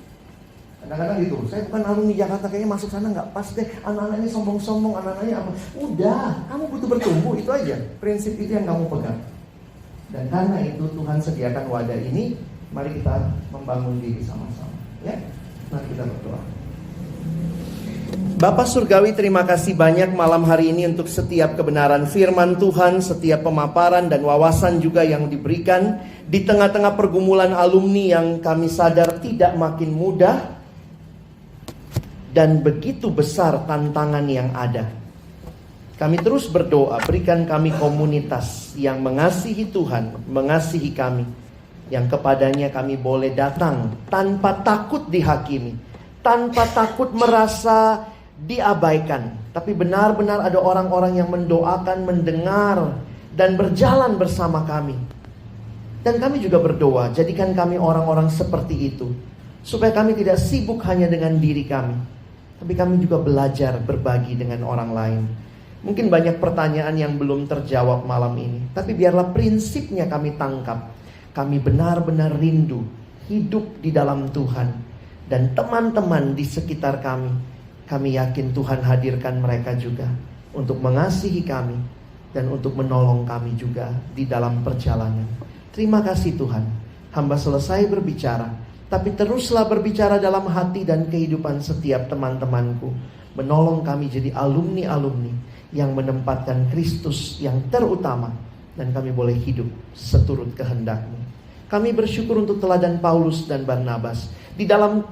Kadang-kadang gitu, saya bukan alumni Jakarta, kayaknya masuk sana nggak pas deh. Anak-anaknya sombong-sombong, anak-anaknya apa? Udah, kamu butuh bertumbuh, itu aja. Prinsip itu yang kamu pegang. Dan karena itu Tuhan sediakan wadah ini, mari kita membangun diri sama-sama. Ya, mari kita berdoa. Bapak Surgawi, terima kasih banyak malam hari ini untuk setiap kebenaran firman Tuhan, setiap pemaparan dan wawasan juga yang diberikan di tengah-tengah pergumulan alumni yang kami sadar tidak makin mudah dan begitu besar tantangan yang ada. Kami terus berdoa, berikan kami komunitas yang mengasihi Tuhan, mengasihi kami, yang kepadanya kami boleh datang tanpa takut dihakimi, tanpa takut merasa diabaikan, tapi benar-benar ada orang-orang yang mendoakan, mendengar, dan berjalan bersama kami. Dan kami juga berdoa, jadikan kami orang-orang seperti itu, supaya kami tidak sibuk hanya dengan diri kami, tapi kami juga belajar berbagi dengan orang lain. Mungkin banyak pertanyaan yang belum terjawab malam ini, tapi biarlah prinsipnya kami tangkap. Kami benar-benar rindu hidup di dalam Tuhan. Dan teman-teman di sekitar kami yakin Tuhan hadirkan mereka juga untuk mengasihi kami dan untuk menolong kami juga di dalam perjalanan. Terima kasih Tuhan, hamba selesai berbicara, tapi teruslah berbicara dalam hati dan kehidupan setiap teman-temanku. Menolong kami jadi alumni-alumni yang menempatkan Kristus yang terutama, dan kami boleh hidup seturut kehendak-Mu. Kami bersyukur untuk teladan Paulus dan Barnabas. Di dalam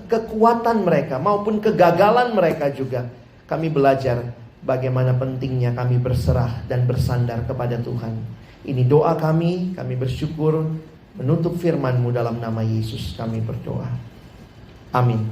kekuatan mereka maupun kegagalan mereka juga, kami belajar bagaimana pentingnya kami berserah dan bersandar kepada Tuhan. Ini doa kami bersyukur menutup firman-Mu dalam nama Yesus kami berdoa. Amin.